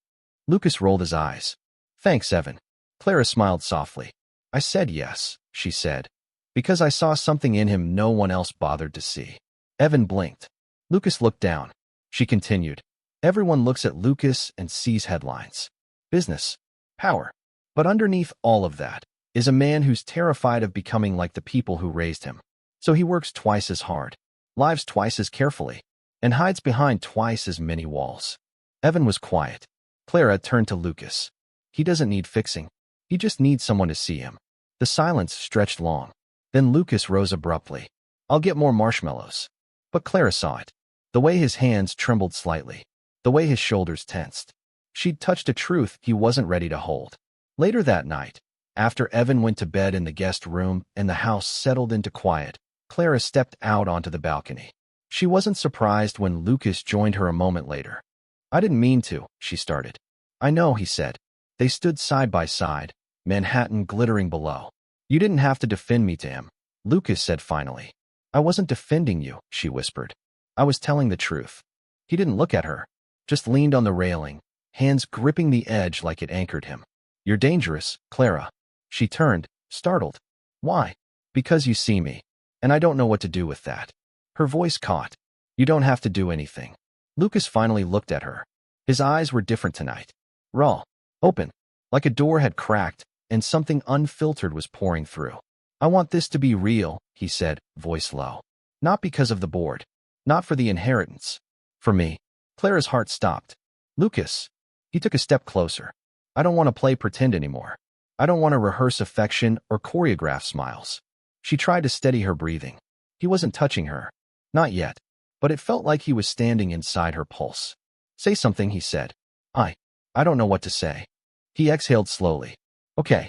Lucas rolled his eyes. "Thanks, Evan." Clara smiled softly. "I said yes," she said, "because I saw something in him no one else bothered to see." Evan blinked. Lucas looked down. She continued. "Everyone looks at Lucas and sees headlines. Business. Power. But underneath all of that is a man who's terrified of becoming like the people who raised him. So he works twice as hard, lives twice as carefully, and hides behind twice as many walls." Evan was quiet. Clara turned to Lucas. "He doesn't need fixing. He just needs someone to see him." The silence stretched long. Then Lucas rose abruptly. "I'll get more marshmallows." But Clara saw it. The way his hands trembled slightly. The way his shoulders tensed. She'd touched a truth he wasn't ready to hold. Later that night, after Evan went to bed in the guest room and the house settled into quiet, Clara stepped out onto the balcony. She wasn't surprised when Lucas joined her a moment later. "I didn't mean to," she started. "I know," he said. They stood side by side, Manhattan glittering below. "You didn't have to defend me to him," Lucas said finally. "I wasn't defending you," she whispered. "I was telling the truth." He didn't look at her, just leaned on the railing, hands gripping the edge like it anchored him. "You're dangerous, Clara." She turned, startled. "Why?" "Because you see me, and I don't know what to do with that." Her voice caught. "You don't have to do anything." Lucas finally looked at her. His eyes were different tonight. Raw. Open. Like a door had cracked, and something unfiltered was pouring through. "I want this to be real," he said, voice low. "Not because of the board. Not for the inheritance. For me." Clara's heart stopped. "Lucas." He took a step closer. "I don't want to play pretend anymore. I don't want to rehearse affection or choreograph smiles." She tried to steady her breathing. He wasn't touching her. Not yet. But it felt like he was standing inside her pulse. "Say something," he said. I don't know what to say." He exhaled slowly. "Okay.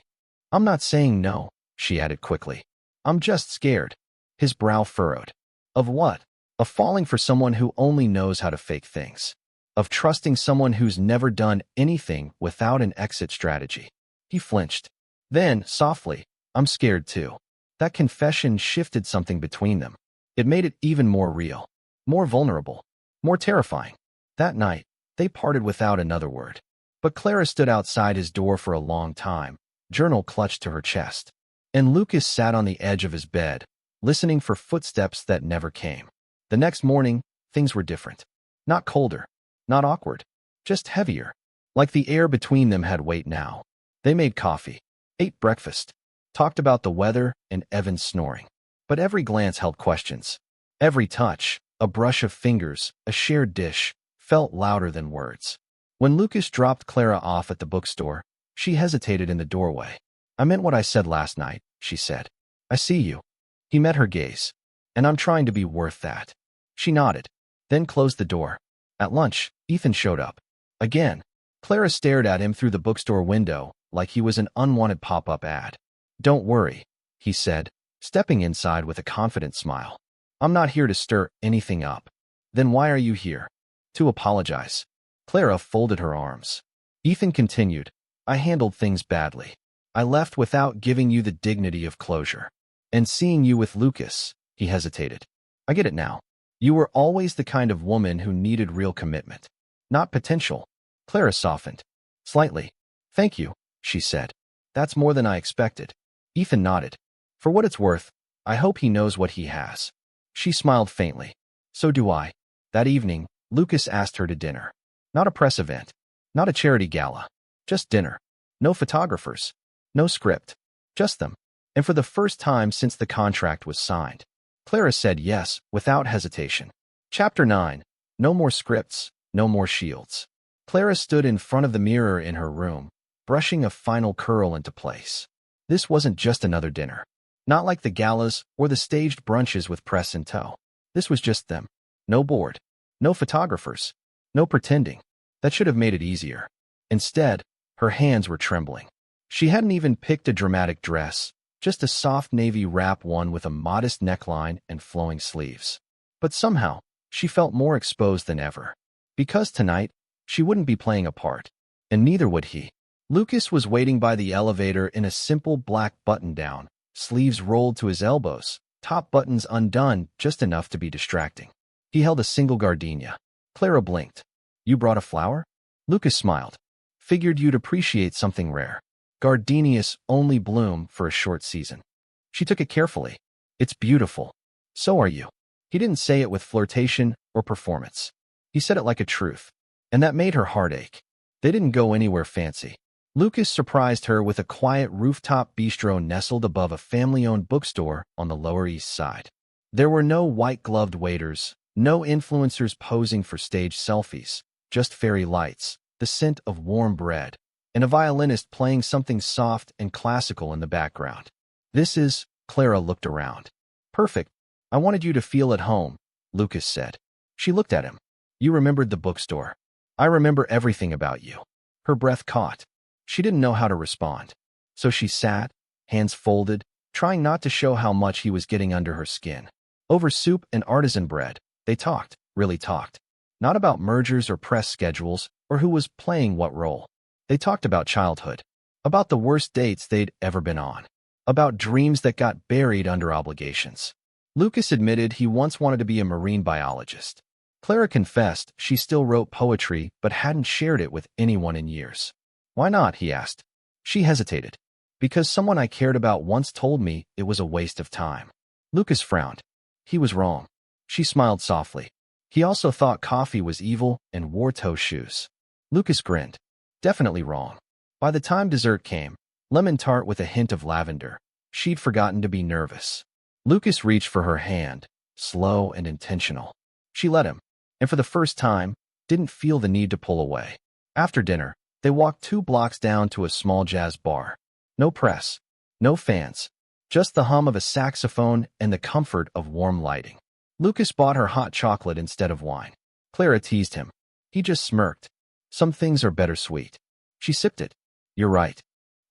I'm not saying no," she added quickly. "I'm just scared." His brow furrowed. "Of what?" "Of falling for someone who only knows how to fake things. Of trusting someone who's never done anything without an exit strategy." He flinched. Then, softly, "I'm scared too." That confession shifted something between them. It made it even more real, more vulnerable, more terrifying. That night, they parted without another word. But Clara stood outside his door for a long time, journal clutched to her chest. And Lucas sat on the edge of his bed, listening for footsteps that never came. The next morning, things were different. Not colder, not awkward, just heavier. Like the air between them had weight now. They made coffee, ate breakfast, talked about the weather and Evan's snoring. But every glance held questions. Every touch, a brush of fingers, a shared dish, felt louder than words. When Lucas dropped Clara off at the bookstore, she hesitated in the doorway. I meant what I said last night, she said. I see you. He met her gaze. And I'm trying to be worth that. She nodded, then closed the door. At lunch, Ethan showed up. Again. Clara stared at him through the bookstore window like he was an unwanted pop-up ad. Don't worry, he said, stepping inside with a confident smile. I'm not here to stir anything up. Then why are you here? To apologize. Clara folded her arms. Ethan continued, I handled things badly. I left without giving you the dignity of closure. And seeing you with Lucas, he hesitated. I get it now. You were always the kind of woman who needed real commitment, not potential. Clara softened. Slightly. Thank you, she said. That's more than I expected. Ethan nodded. For what it's worth, I hope he knows what he has. She smiled faintly. So do I. That evening, Lucas asked her to dinner. Not a press event. Not a charity gala. Just dinner. No photographers. No script. Just them. And for the first time since the contract was signed, Clara said yes without hesitation. Chapter 9. No more scripts. No more shields. Clara stood in front of the mirror in her room, brushing a final curl into place. This wasn't just another dinner. Not like the galas or the staged brunches with press in tow. This was just them. No board. No photographers. No pretending. That should have made it easier. Instead, her hands were trembling. She hadn't even picked a dramatic dress, just a soft navy wrap one with a modest neckline and flowing sleeves. But somehow, she felt more exposed than ever. Because tonight, she wouldn't be playing a part. And neither would he. Lucas was waiting by the elevator in a simple black button-down, sleeves rolled to his elbows, top buttons undone just enough to be distracting. He held a single gardenia. Clara blinked. You brought a flower? Lucas smiled. Figured you'd appreciate something rare. Gardenias only bloom for a short season. She took it carefully. It's beautiful. So are you. He didn't say it with flirtation or performance. He said it like a truth. And that made her heart ache. They didn't go anywhere fancy. Lucas surprised her with a quiet rooftop bistro nestled above a family-owned bookstore on the Lower East Side. There were no white-gloved waiters, no influencers posing for stage selfies, just fairy lights, the scent of warm bread, and a violinist playing something soft and classical in the background. This is, Clara looked around. Perfect. I wanted you to feel at home, Lucas said. She looked at him. You remembered the bookstore. I remember everything about you. Her breath caught. She didn't know how to respond. So she sat, hands folded, trying not to show how much he was getting under her skin. Over soup and artisan bread, they talked, really talked. Not about mergers or press schedules or who was playing what role. They talked about childhood, about the worst dates they'd ever been on, about dreams that got buried under obligations. Lucas admitted he once wanted to be a marine biologist. Clara confessed she still wrote poetry but hadn't shared it with anyone in years. Why not, he asked. She hesitated. Because someone I cared about once told me it was a waste of time. Lucas frowned. He was wrong. She smiled softly. He also thought coffee was evil and wore toe shoes. Lucas grinned. Definitely wrong. By the time dessert came, lemon tart with a hint of lavender, she'd forgotten to be nervous. Lucas reached for her hand, slow and intentional. She let him, and for the first time, didn't feel the need to pull away. After dinner, they walked 2 blocks down to a small jazz bar. No press, no fans, just the hum of a saxophone and the comfort of warm lighting. Lucas bought her hot chocolate instead of wine. Clara teased him. He just smirked. Some things are better sweet. She sipped it. You're right.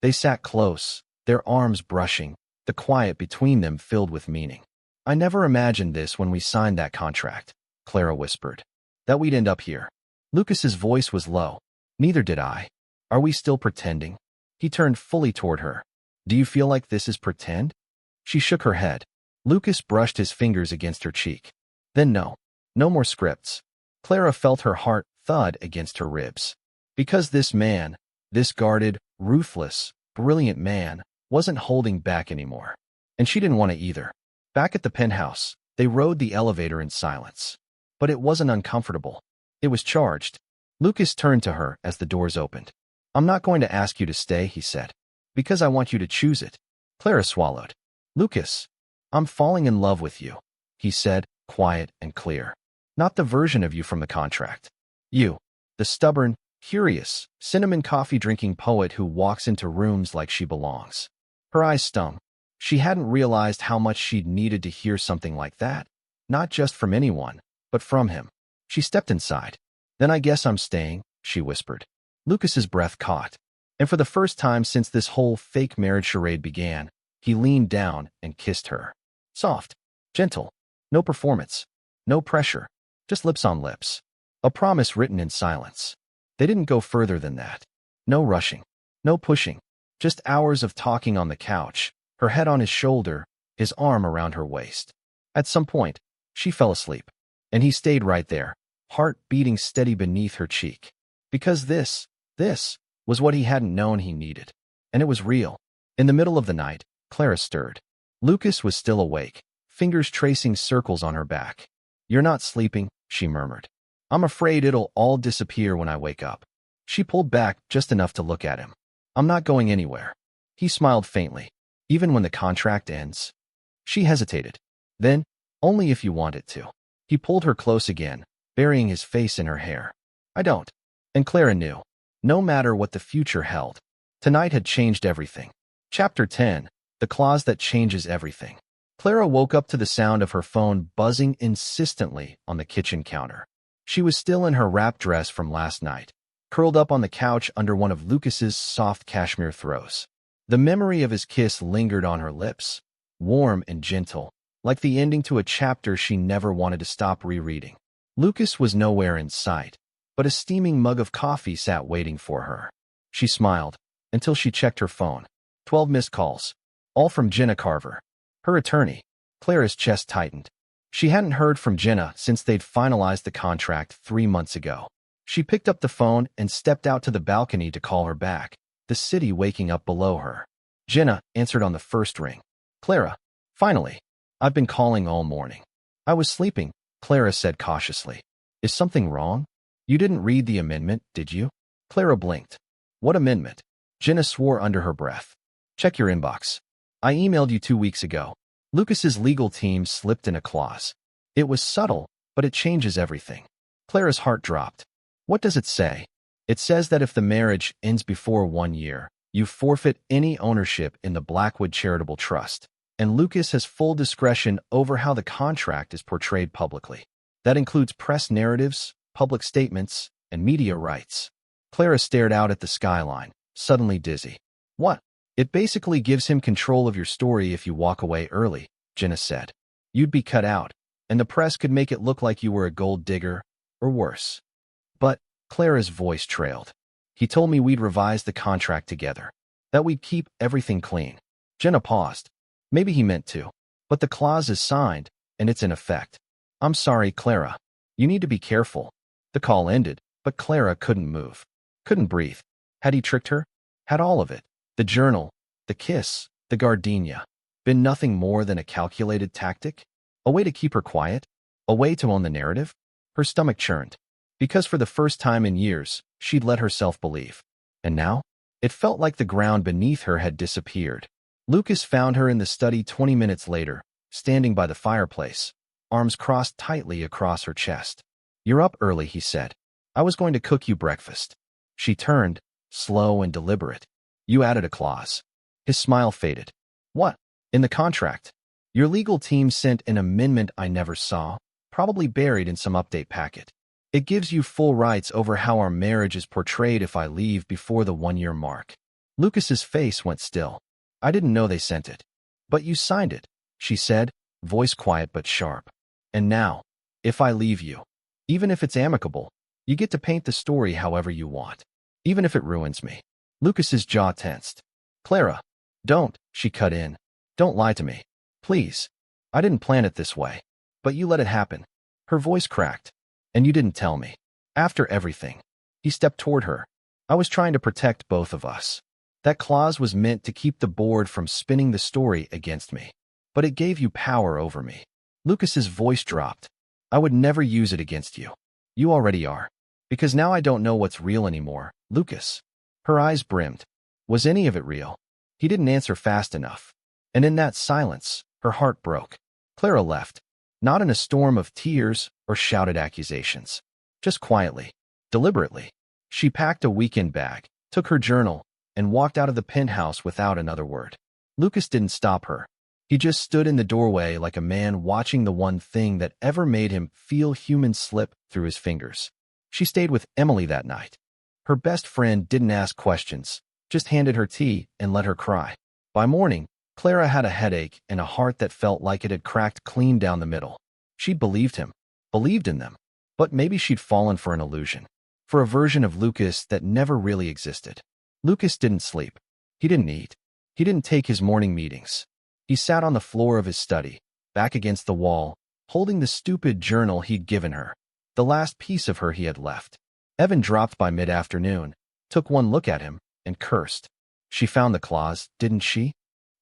They sat close, their arms brushing, the quiet between them filled with meaning. I never imagined this when we signed that contract, Clara whispered. That we'd end up here. Lucas's voice was low. Neither did I. Are we still pretending? He turned fully toward her. Do you feel like this is pretend? She shook her head. Lucas brushed his fingers against her cheek. Then no. No more scripts. Clara felt her heart thud against her ribs. Because this man, this guarded, ruthless, brilliant man, wasn't holding back anymore. And she didn't want to either. Back at the penthouse, they rode the elevator in silence. But it wasn't uncomfortable. It was charged. Lucas turned to her as the doors opened. I'm not going to ask you to stay, he said. Because I want you to choose it. Clara swallowed. Lucas, I'm falling in love with you, he said, quiet and clear. Not the version of you from the contract. You, the stubborn, Curious, cinnamon coffee-drinking poet who walks into rooms like she belongs. Her eyes stung. She hadn't realized how much she'd needed to hear something like that, not just from anyone, but from him. She stepped inside. "Then I guess I'm staying," she whispered. Lucas's breath caught, and for the first time since this whole fake marriage charade began, he leaned down and kissed her. Soft, gentle, no performance, no pressure, just lips on lips. A promise written in silence. They didn't go further than that. No rushing, no pushing, just hours of talking on the couch, her head on his shoulder, his arm around her waist. At some point, she fell asleep, and he stayed right there, heart beating steady beneath her cheek. Because this was what he hadn't known he needed. And it was real. In the middle of the night, Clara stirred. Lucas was still awake, fingers tracing circles on her back. "You're not sleeping," she murmured. "I'm afraid it'll all disappear when I wake up." She pulled back just enough to look at him. "I'm not going anywhere." He smiled faintly. "Even when the contract ends?" She hesitated. "Then, only if you want it to." He pulled her close again, burying his face in her hair. "I don't." And Clara knew. No matter what the future held, tonight had changed everything. Chapter 10. The Clause That Changes Everything. Clara woke up to the sound of her phone buzzing insistently on the kitchen counter. She was still in her wrap dress from last night, curled up on the couch under one of Lucas's soft cashmere throws. The memory of his kiss lingered on her lips, warm and gentle, like the ending to a chapter she never wanted to stop rereading. Lucas was nowhere in sight, but a steaming mug of coffee sat waiting for her. She smiled, until she checked her phone. 12 missed calls, all from Jenna Carver, her attorney. Clara's chest tightened. She hadn't heard from Jenna since they'd finalized the contract 3 months ago. She picked up the phone and stepped out to the balcony to call her back, the city waking up below her. Jenna answered on the first ring. "Clara, finally. I've been calling all morning." "I was sleeping," Clara said cautiously. "Is something wrong? You didn't read the amendment, did you?" Clara blinked. "What amendment?" Jenna swore under her breath. "Check your inbox. I emailed you 2 weeks ago." Lucas's legal team slipped in a clause. It was subtle, but it changes everything. Clara's heart dropped. "What does it say?" "It says that if the marriage ends before 1 year, you forfeit any ownership in the Blackwood Charitable Trust, and Lucas has full discretion over how the contract is portrayed publicly. That includes press narratives, public statements, and media rights." Clara stared out at the skyline, suddenly dizzy. "What?" "It basically gives him control of your story if you walk away early," Jenna said. "You'd be cut out, and the press could make it look like you were a gold digger, or worse." "But," Clara's voice trailed, "he told me we'd revise the contract together, that we'd keep everything clean." Jenna paused. "Maybe he meant to, but the clause is signed, and it's in effect." "I'm sorry, Clara. You need to be careful." The call ended, but Clara couldn't move, couldn't breathe. Had he tricked her? Had all of it, the journal, the kiss, the gardenia, been nothing more than a calculated tactic? A way to keep her quiet? A way to own the narrative? Her stomach churned, because for the first time in years, she'd let herself believe. And now? It felt like the ground beneath her had disappeared. Lucas found her in the study 20 minutes later, standing by the fireplace, arms crossed tightly across her chest. "You're up early," he said. "I was going to cook you breakfast." She turned, slow and deliberate. "You added a clause." His smile faded. "What?" "In the contract. Your legal team sent an amendment I never saw, probably buried in some update packet. It gives you full rights over how our marriage is portrayed if I leave before the 1-year mark." Lucas's face went still. "I didn't know they sent it." "But you signed it," she said, voice quiet but sharp. "And now, if I leave you, even if it's amicable, you get to paint the story however you want, even if it ruins me." Lucas's jaw tensed. "Clara, don't," she cut in. "Don't lie to me. Please. I didn't plan it this way. But you let it happen." Her voice cracked. "And you didn't tell me. After everything." He stepped toward her. "I was trying to protect both of us. That clause was meant to keep the board from spinning the story against me. But it gave you power over me." Lucas's voice dropped. "I would never use it against you. You already are. Because now I don't know what's real anymore, Lucas." Her eyes brimmed. Was any of it real? He didn't answer fast enough. And in that silence, her heart broke. Clara left, not in a storm of tears or shouted accusations. Just quietly, deliberately. She packed a weekend bag, took her journal, and walked out of the penthouse without another word. Lucas didn't stop her. He just stood in the doorway like a man watching the one thing that ever made him feel human slip through his fingers. She stayed with Emily that night. Her best friend didn't ask questions, just handed her tea and let her cry. By morning, Clara had a headache and a heart that felt like it had cracked clean down the middle. She believed him, believed in them, but maybe she'd fallen for an illusion, for a version of Lucas that never really existed. Lucas didn't sleep. He didn't eat. He didn't take his morning meetings. He sat on the floor of his study, back against the wall, holding the stupid journal he'd given her, the last piece of her he had left. Evan dropped by mid-afternoon, took one look at him, and cursed. She found the clause, didn't she?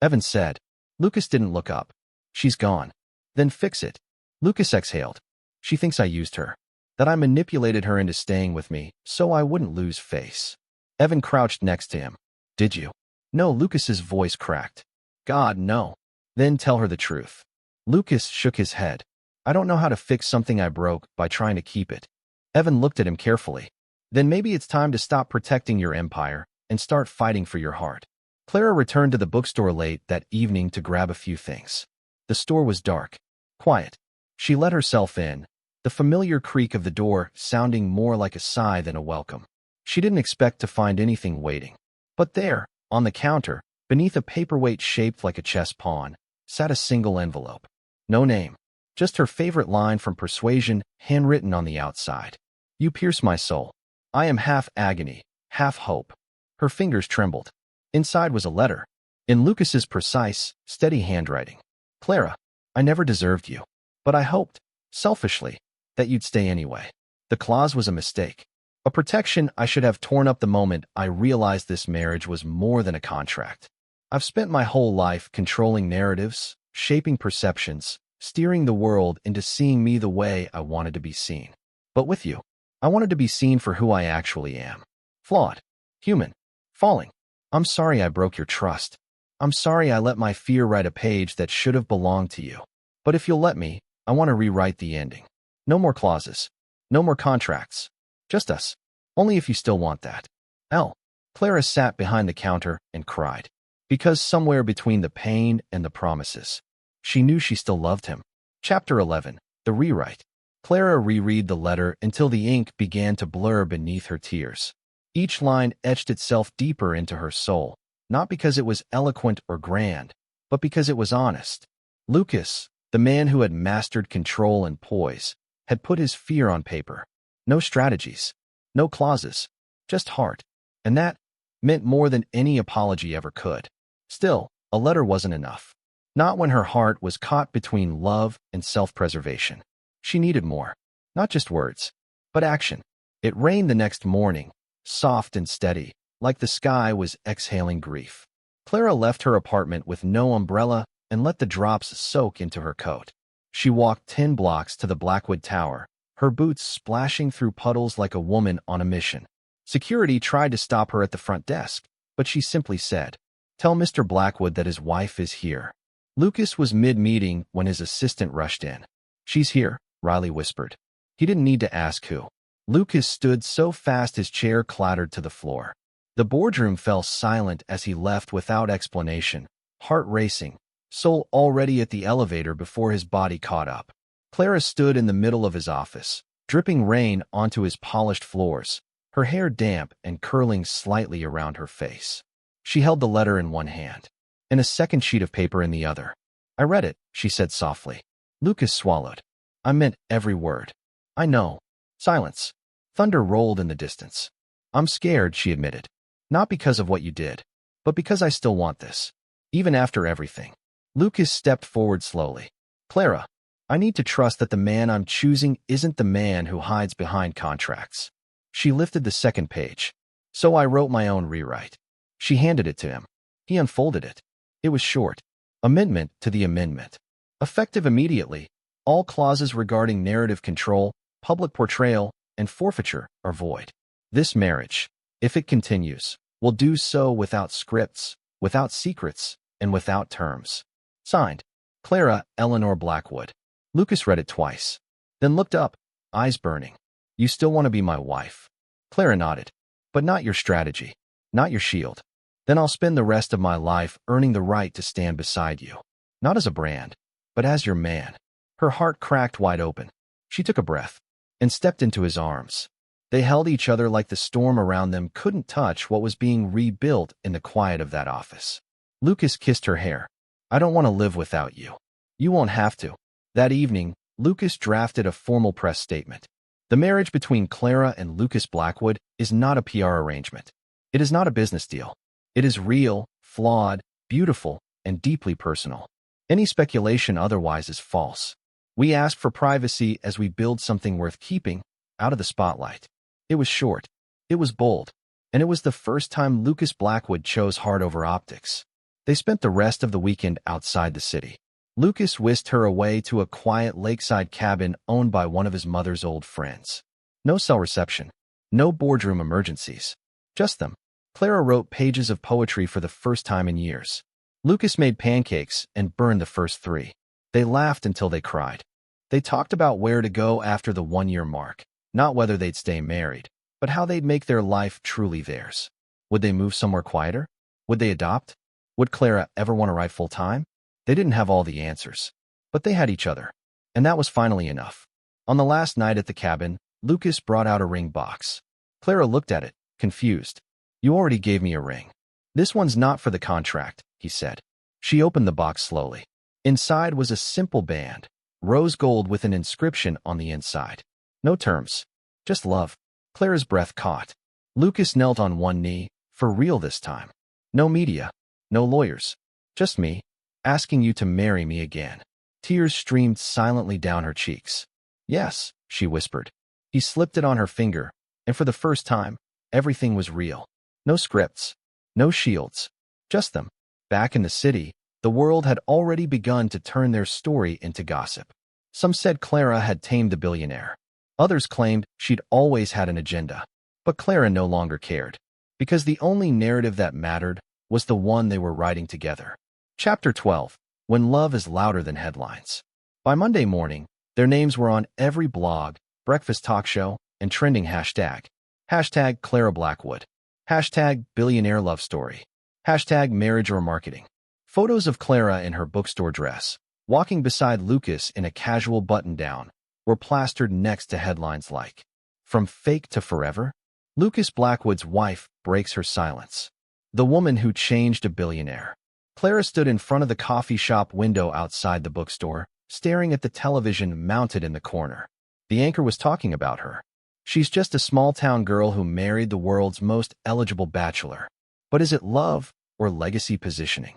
Evan said. Lucas didn't look up. She's gone. Then fix it. Lucas exhaled. She thinks I used her. That I manipulated her into staying with me, so I wouldn't lose face. Evan crouched next to him. Did you? No, Lucas's voice cracked. God, no. Then tell her the truth. Lucas shook his head. I don't know how to fix something I broke by trying to keep it. Evan looked at him carefully. Then maybe it's time to stop protecting your empire and start fighting for your heart. Clara returned to the bookstore late that evening to grab a few things. The store was dark, quiet. She let herself in, the familiar creak of the door sounding more like a sigh than a welcome. She didn't expect to find anything waiting. But there, on the counter, beneath a paperweight shaped like a chess pawn, sat a single envelope. No name, just her favorite line from Persuasion handwritten on the outside. You pierce my soul. I am half agony, half hope. Her fingers trembled. Inside was a letter, in Lucas's precise, steady handwriting. Clara, I never deserved you, but I hoped, selfishly, that you'd stay anyway. The clause was a mistake, a protection I should have torn up the moment I realized this marriage was more than a contract. I've spent my whole life controlling narratives, shaping perceptions, steering the world into seeing me the way I wanted to be seen. But with you, I wanted to be seen for who I actually am. Flawed, human, falling. I'm sorry I broke your trust. I'm sorry I let my fear write a page that should have belonged to you. But if you'll let me, I want to rewrite the ending. No more clauses. No more contracts. Just us. Only if you still want that. L. Clara sat behind the counter and cried. Because somewhere between the pain and the promises, she knew she still loved him. Chapter 11. The Rewrite. Clara reread the letter until the ink began to blur beneath her tears. Each line etched itself deeper into her soul, not because it was eloquent or grand, but because it was honest. Lucas, the man who had mastered control and poise, had put his fear on paper. No strategies, no clauses, just heart. And that meant more than any apology ever could. Still, a letter wasn't enough. Not when her heart was caught between love and self-preservation. She needed more. Not just words, but action. It rained the next morning, soft and steady, like the sky was exhaling grief. Clara left her apartment with no umbrella and let the drops soak into her coat. She walked 10 blocks to the Blackwood Tower, her boots splashing through puddles like a woman on a mission. Security tried to stop her at the front desk, but she simply said, "Tell Mr. Blackwood that his wife is here." Lucas was mid-meeting when his assistant rushed in. "She's here," Riley whispered. He didn't need to ask who. Lucas stood so fast his chair clattered to the floor. The boardroom fell silent as he left without explanation, heart racing, soul already at the elevator before his body caught up. Clara stood in the middle of his office, dripping rain onto his polished floors, her hair damp and curling slightly around her face. She held the letter in one hand, and a second sheet of paper in the other. "I read it," she said softly. Lucas swallowed. "I meant every word." "I know." Silence. Thunder rolled in the distance. "I'm scared," she admitted. "Not because of what you did, but because I still want this. Even after everything." Lucas stepped forward slowly. "Clara, I need to trust that the man I'm choosing isn't the man who hides behind contracts." She lifted the second page. "So I wrote my own rewrite." She handed it to him. He unfolded it. It was short. Amendment to the amendment. Effective immediately. All clauses regarding narrative control, public portrayal, and forfeiture are void. This marriage, if it continues, will do so without scripts, without secrets, and without terms. Signed, Clara Eleanor Blackwood. Lucas read it twice, then looked up, eyes burning. "You still want to be my wife?" Clara nodded. But not your strategy, not your shield. Then I'll spend the rest of my life earning the right to stand beside you. Not as a brand, but as your man. Her heart cracked wide open. She took a breath and stepped into his arms. They held each other like the storm around them couldn't touch what was being rebuilt in the quiet of that office. Lucas kissed her hair. I don't want to live without you. You won't have to. That evening, Lucas drafted a formal press statement. The marriage between Clara and Lucas Blackwood is not a PR arrangement. It is not a business deal. It is real, flawed, beautiful, and deeply personal. Any speculation otherwise is false. We ask for privacy as we build something worth keeping, out of the spotlight. It was short. It was bold. And it was the first time Lucas Blackwood chose hard over optics. They spent the rest of the weekend outside the city. Lucas whisked her away to a quiet lakeside cabin owned by one of his mother's old friends. No cell reception. No boardroom emergencies. Just them. Clara wrote pages of poetry for the first time in years. Lucas made pancakes and burned the first 3. They laughed until they cried. They talked about where to go after the 1-year mark. Not whether they'd stay married, but how they'd make their life truly theirs. Would they move somewhere quieter? Would they adopt? Would Clara ever want to write full-time? They didn't have all the answers, but they had each other, and that was finally enough. On the last night at the cabin, Lucas brought out a ring box. Clara looked at it, confused. You already gave me a ring. This one's not for the contract, he said. She opened the box slowly. Inside was a simple band, rose gold with an inscription on the inside. No terms, just love. Clara's breath caught. Lucas knelt on one knee, for real this time. No media, no lawyers, just me, asking you to marry me again. Tears streamed silently down her cheeks. Yes, she whispered. He slipped it on her finger, and for the first time, everything was real. No scripts, no shields, just them. Back in the city, the world had already begun to turn their story into gossip. Some said Clara had tamed the billionaire. Others claimed she'd always had an agenda. But Clara no longer cared, because the only narrative that mattered was the one they were writing together. Chapter 12. When Love is Louder Than Headlines. By Monday morning, their names were on every blog, breakfast talk show, and trending hashtag. Hashtag Clara Blackwood. Hashtag Billionaire Love Story. Hashtag Marriage or Marketing. Photos of Clara in her bookstore dress, walking beside Lucas in a casual button-down, were plastered next to headlines like, From Fake to Forever? Lucas Blackwood's wife breaks her silence. The woman who changed a billionaire. Clara stood in front of the coffee shop window outside the bookstore, staring at the television mounted in the corner. The anchor was talking about her. She's just a small-town girl who married the world's most eligible bachelor. But is it love or legacy positioning?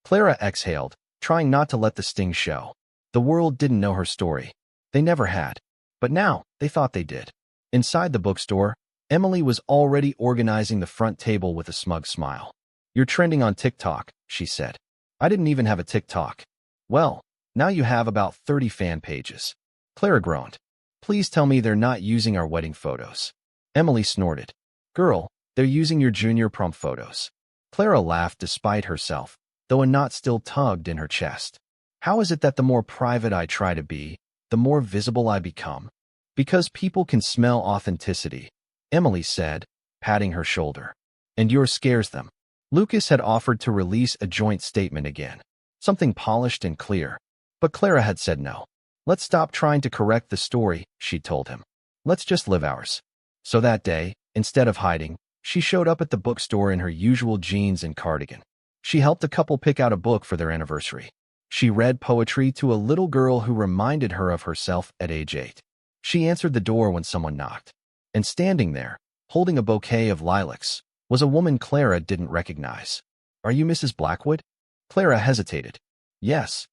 Clara exhaled, trying not to let the sting show. The world didn't know her story. They never had. But now, they thought they did. Inside the bookstore, Emily was already organizing the front table with a smug smile. You're trending on TikTok, she said. I didn't even have a TikTok. Well, now you have about 30 fan pages. Clara groaned. Please tell me they're not using our wedding photos. Emily snorted. Girl, they're using your junior prom photos. Clara laughed despite herself, though a knot still tugged in her chest. How is it that the more private I try to be, the more visible I become? Because people can smell authenticity, Emily said, patting her shoulder. And yours scares them. Lucas had offered to release a joint statement again, something polished and clear. But Clara had said no. Let's stop trying to correct the story, she told him. Let's just live ours. So that day, instead of hiding, she showed up at the bookstore in her usual jeans and cardigan. She helped a couple pick out a book for their anniversary. She read poetry to a little girl who reminded her of herself at age 8. She answered the door when someone knocked. And standing there, holding a bouquet of lilacs, was a woman Clara didn't recognize. Are you Mrs. Blackwood? Clara hesitated. Yes.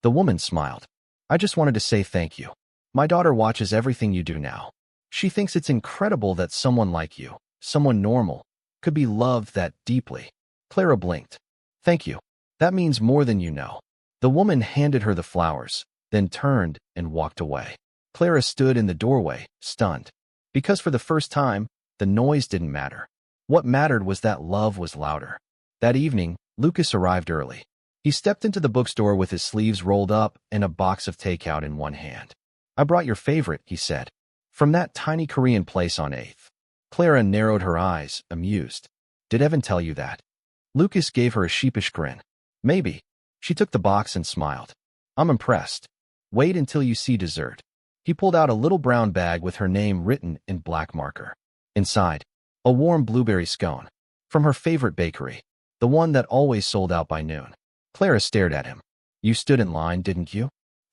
The woman smiled. I just wanted to say thank you. My daughter watches everything you do now. She thinks it's incredible that someone like you, someone normal, could be loved that deeply. Clara blinked. Thank you. That means more than you know. The woman handed her the flowers, then turned and walked away. Clara stood in the doorway, stunned. Because for the first time, the noise didn't matter. What mattered was that love was louder. That evening, Lucas arrived early. He stepped into the bookstore with his sleeves rolled up and a box of takeout in one hand. I brought your favorite, he said. From that tiny Korean place on 8th. Clara narrowed her eyes, amused. Did Evan tell you that? Lucas gave her a sheepish grin. Maybe. She took the box and smiled. I'm impressed. Wait until you see dessert. He pulled out a little brown bag with her name written in black marker. Inside, a warm blueberry scone. From her favorite bakery. The one that always sold out by noon. Clara stared at him. You stood in line, didn't you?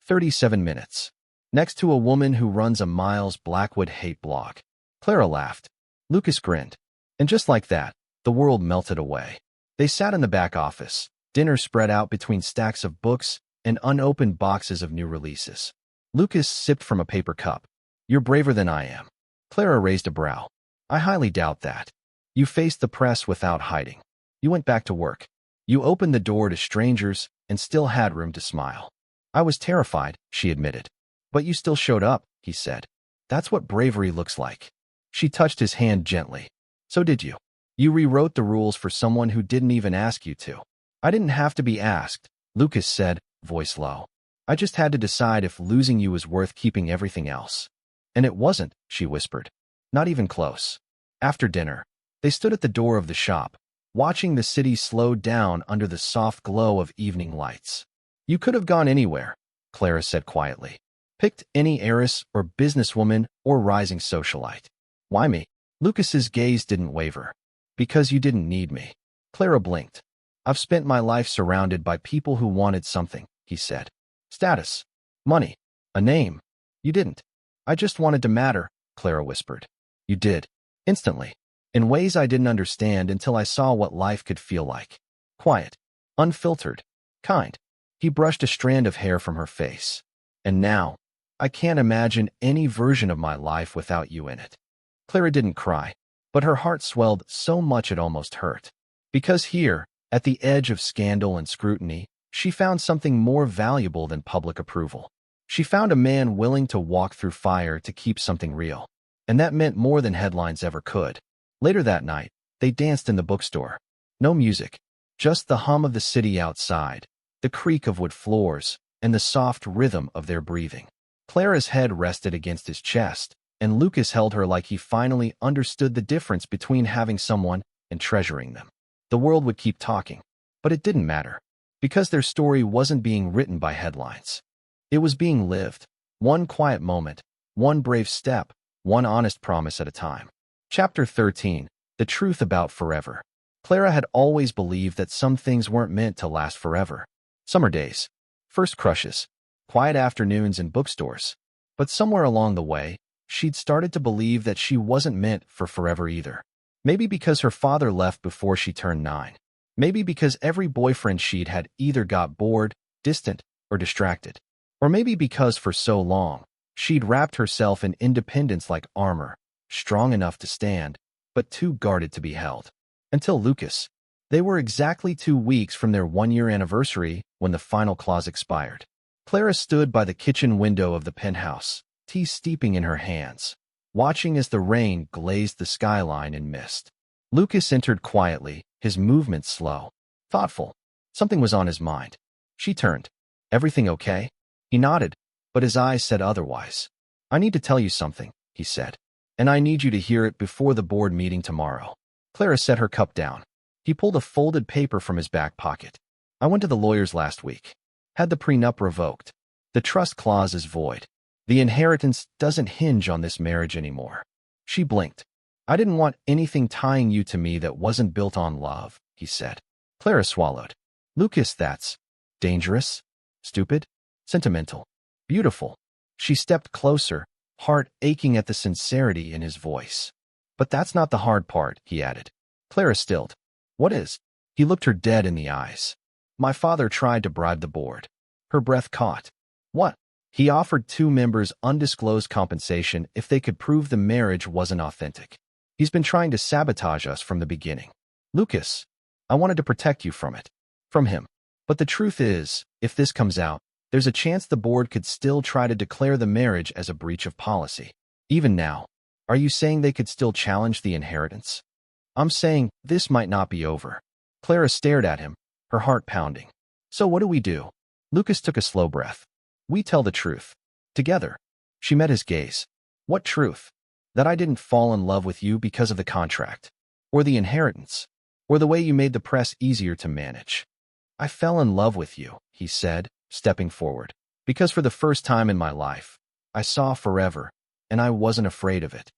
37 minutes. Next to a woman who runs a Miles Blackwood hate blog. Clara laughed. Lucas grinned. And just like that, the world melted away. They sat in the back office, dinner spread out between stacks of books and unopened boxes of new releases. Lucas sipped from a paper cup. You're braver than I am. Clara raised a brow. I highly doubt that. You faced the press without hiding. You went back to work. You opened the door to strangers and still had room to smile. I was terrified, she admitted. But you still showed up, he said. That's what bravery looks like. She touched his hand gently. So did you. You rewrote the rules for someone who didn't even ask you to. I didn't have to be asked, Lucas said, voice low. I just had to decide if losing you was worth keeping everything else. And it wasn't, she whispered. Not even close. After dinner, they stood at the door of the shop, watching the city slow down under the soft glow of evening lights. You could have gone anywhere, Clara said quietly. Picked any heiress or businesswoman or rising socialite. Why me? Lucas's gaze didn't waver. Because you didn't need me. Clara blinked. I've spent my life surrounded by people who wanted something, he said. Status. Money. A name. You didn't. I just wanted to matter, Clara whispered. You did. Instantly. In ways I didn't understand until I saw what life could feel like. Quiet. Unfiltered. Kind. He brushed a strand of hair from her face. And now, I can't imagine any version of my life without you in it. Clara didn't cry, but her heart swelled so much it almost hurt. Because here, at the edge of scandal and scrutiny, she found something more valuable than public approval. She found a man willing to walk through fire to keep something real. And that meant more than headlines ever could. Later that night, they danced in the bookstore. No music, just the hum of the city outside, the creak of wood floors, and the soft rhythm of their breathing. Clara's head rested against his chest, and Lucas held her like he finally understood the difference between having someone and treasuring them. The world would keep talking, but it didn't matter, because their story wasn't being written by headlines. It was being lived, one quiet moment, one brave step, one honest promise at a time. Chapter 13. The Truth About Forever. Clara had always believed that some things weren't meant to last forever. Summer days, first crushes, quiet afternoons in bookstores. But somewhere along the way, she'd started to believe that she wasn't meant for forever either. Maybe because her father left before she turned 9. Maybe because every boyfriend she'd had either got bored, distant, or distracted. Or maybe because for so long, she'd wrapped herself in independence like armor, strong enough to stand, but too guarded to be held. Until Lucas. They were exactly 2 weeks from their 1-year anniversary when the final clause expired. Clara stood by the kitchen window of the penthouse, tea steeping in her hands, watching as the rain glazed the skyline in mist. Lucas entered quietly, his movements slow, thoughtful. Something was on his mind. She turned. Everything okay? He nodded, but his eyes said otherwise. I need to tell you something, he said. And I need you to hear it before the board meeting tomorrow. Clara set her cup down. He pulled a folded paper from his back pocket. I went to the lawyers last week. Had the prenup revoked. The trust clause is void. The inheritance doesn't hinge on this marriage anymore. She blinked. I didn't want anything tying you to me that wasn't built on love, he said. Clara swallowed. Lucas, that's dangerous, stupid, sentimental, beautiful. She stepped closer, heart aching at the sincerity in his voice. But that's not the hard part, he added. Clara stilled. What is? He looked her dead in the eyes. My father tried to bribe the board. Her breath caught. What? He offered 2 members undisclosed compensation if they could prove the marriage wasn't authentic. He's been trying to sabotage us from the beginning. Lucas, I wanted to protect you from it. From him. But the truth is, if this comes out, there's a chance the board could still try to declare the marriage as a breach of policy. Even now, are you saying they could still challenge the inheritance? I'm saying this might not be over. Clara stared at him, her heart pounding. So what do we do? Lucas took a slow breath. We tell the truth. Together. She met his gaze. What truth? That I didn't fall in love with you because of the contract, or the inheritance, or the way you made the press easier to manage. I fell in love with you, he said, stepping forward, because for the first time in my life, I saw forever, and I wasn't afraid of it.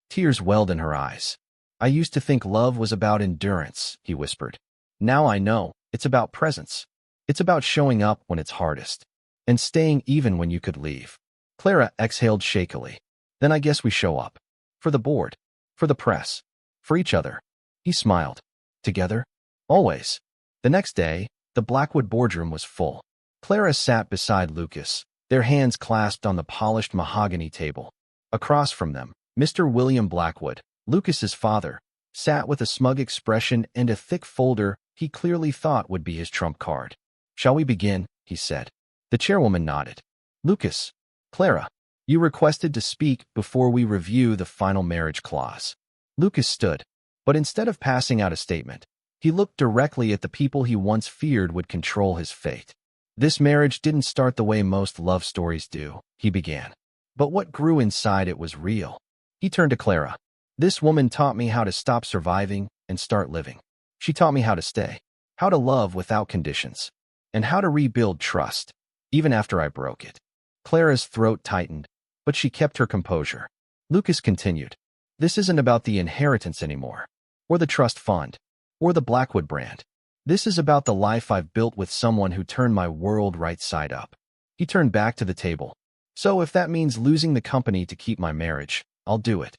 Tears welled in her eyes. I used to think love was about endurance, he whispered. Now I know, it's about presence. It's about showing up when it's hardest, and staying even when you could leave. Clara exhaled shakily. Then I guess we show up. For the board. For the press. For each other. He smiled. Together? Always. The next day, the Blackwood boardroom was full. Clara sat beside Lucas, their hands clasped on the polished mahogany table. Across from them, Mr. William Blackwood, Lucas's father, sat with a smug expression and a thick folder he clearly thought would be his trump card. Shall we begin? He said. The chairwoman nodded. Lucas, Clara, you requested to speak before we review the final marriage clause. Lucas stood, but instead of passing out a statement, he looked directly at the people he once feared would control his fate. This marriage didn't start the way most love stories do, he began. But what grew inside it was real. He turned to Clara. This woman taught me how to stop surviving and start living. She taught me how to stay, how to love without conditions, and how to rebuild trust, even after I broke it. Clara's throat tightened, but she kept her composure. Lucas continued. This isn't about the inheritance anymore, or the trust fund, or the Blackwood brand. This is about the life I've built with someone who turned my world right side up. He turned back to the table. So if that means losing the company to keep my marriage, I'll do it.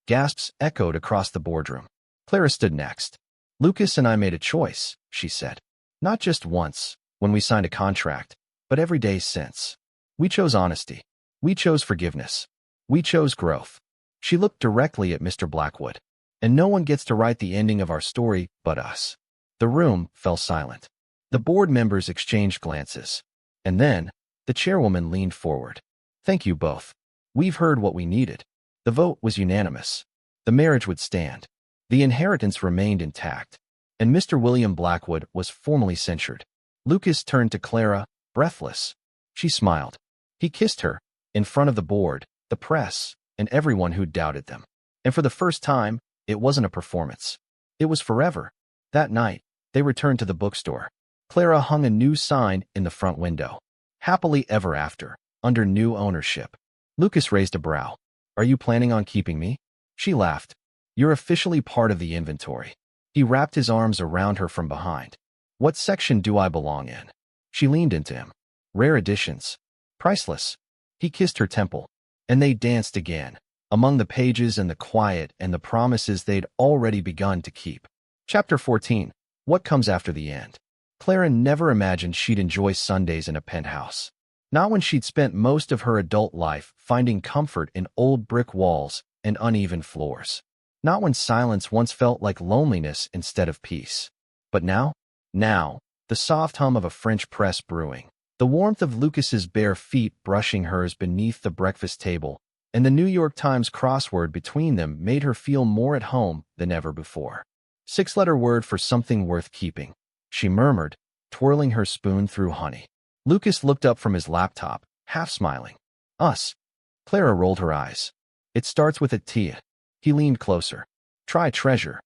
Gasps echoed across the boardroom. Clara stood next. Lucas and I made a choice, she said. Not just once, when we signed a contract, but every day since. We chose honesty. We chose forgiveness. We chose growth. She looked directly at Mr. Blackwood. And no one gets to write the ending of our story but us. The room fell silent. The board members exchanged glances. And then, the chairwoman leaned forward. Thank you both. We've heard what we needed. The vote was unanimous. The marriage would stand. The inheritance remained intact. And Mr. William Blackwood was formally censured. Lucas turned to Clara, breathless. She smiled. He kissed her, in front of the board, the press, and everyone who doubted them. And for the first time, it wasn't a performance. It was forever. That night, they returned to the bookstore. Clara hung a new sign in the front window. Happily ever after, under new ownership. Lucas raised a brow. Are you planning on keeping me? She laughed. You're officially part of the inventory. He wrapped his arms around her from behind. What section do I belong in? She leaned into him. Rare editions. Priceless. He kissed her temple, and they danced again, among the pages and the quiet and the promises they'd already begun to keep. Chapter 14. What comes after the end? Clara never imagined she'd enjoy Sundays in a penthouse. Not when she'd spent most of her adult life finding comfort in old brick walls and uneven floors. Not when silence once felt like loneliness instead of peace. But now, the soft hum of a French press brewing, the warmth of Lucas's bare feet brushing hers beneath the breakfast table, and the New York Times crossword between them made her feel more at home than ever before. Six-letter word for something worth keeping, she murmured, twirling her spoon through honey. Lucas looked up from his laptop, half smiling. Us. Clara rolled her eyes. It starts with a T. He leaned closer. Try treasure.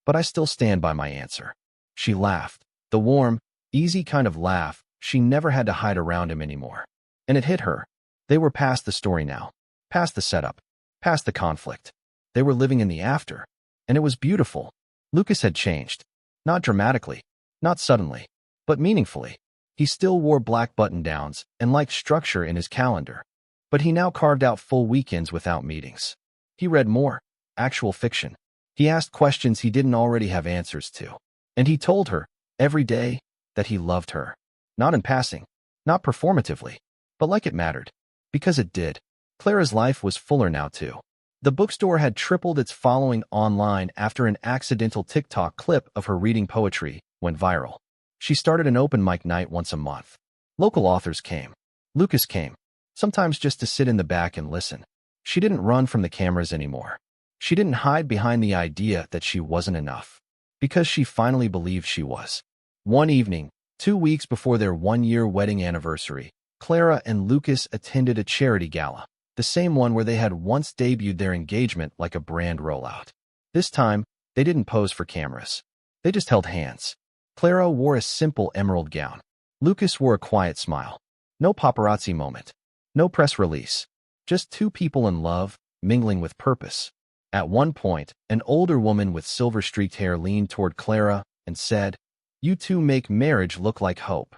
But I still stand by my answer. She laughed, the warm, easy kind of laugh she never had to hide around him anymore. And it hit her. They were past the story now, past the setup, past the conflict. They were living in the after, and it was beautiful. Lucas had changed. Not dramatically, not suddenly, but meaningfully. He still wore black button-downs and liked structure in his calendar. But he now carved out full weekends without meetings. He read more, actual fiction. He asked questions he didn't already have answers to. And he told her, every day, that he loved her. Not in passing, not performatively, but like it mattered. Because it did. Clara's life was fuller now too. The bookstore had tripled its following online after an accidental TikTok clip of her reading poetry went viral. She started an open mic night once a month. Local authors came. Lucas came, sometimes just to sit in the back and listen. She didn't run from the cameras anymore. She didn't hide behind the idea that she wasn't enough. Because she finally believed she was. One evening, 2 weeks before their one-year wedding anniversary, Clara and Lucas attended a charity gala. the same one where they had once debuted their engagement like a brand rollout. This time, they didn't pose for cameras. They just held hands. Clara wore a simple emerald gown. Lucas wore a quiet smile. No paparazzi moment. No press release. Just two people in love, mingling with purpose. At one point, an older woman with silver-streaked hair leaned toward Clara and said, "You two make marriage look like hope."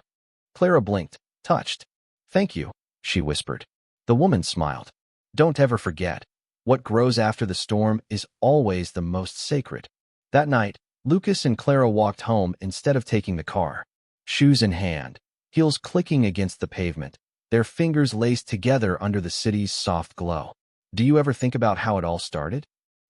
Clara blinked, touched. "Thank you," she whispered. The woman smiled. "Don't ever forget. What grows after the storm is always the most sacred." That night, Lucas and Clara walked home instead of taking the car. Shoes in hand, heels clicking against the pavement, their fingers laced together under the city's soft glow. "Do you ever think about how it all started?"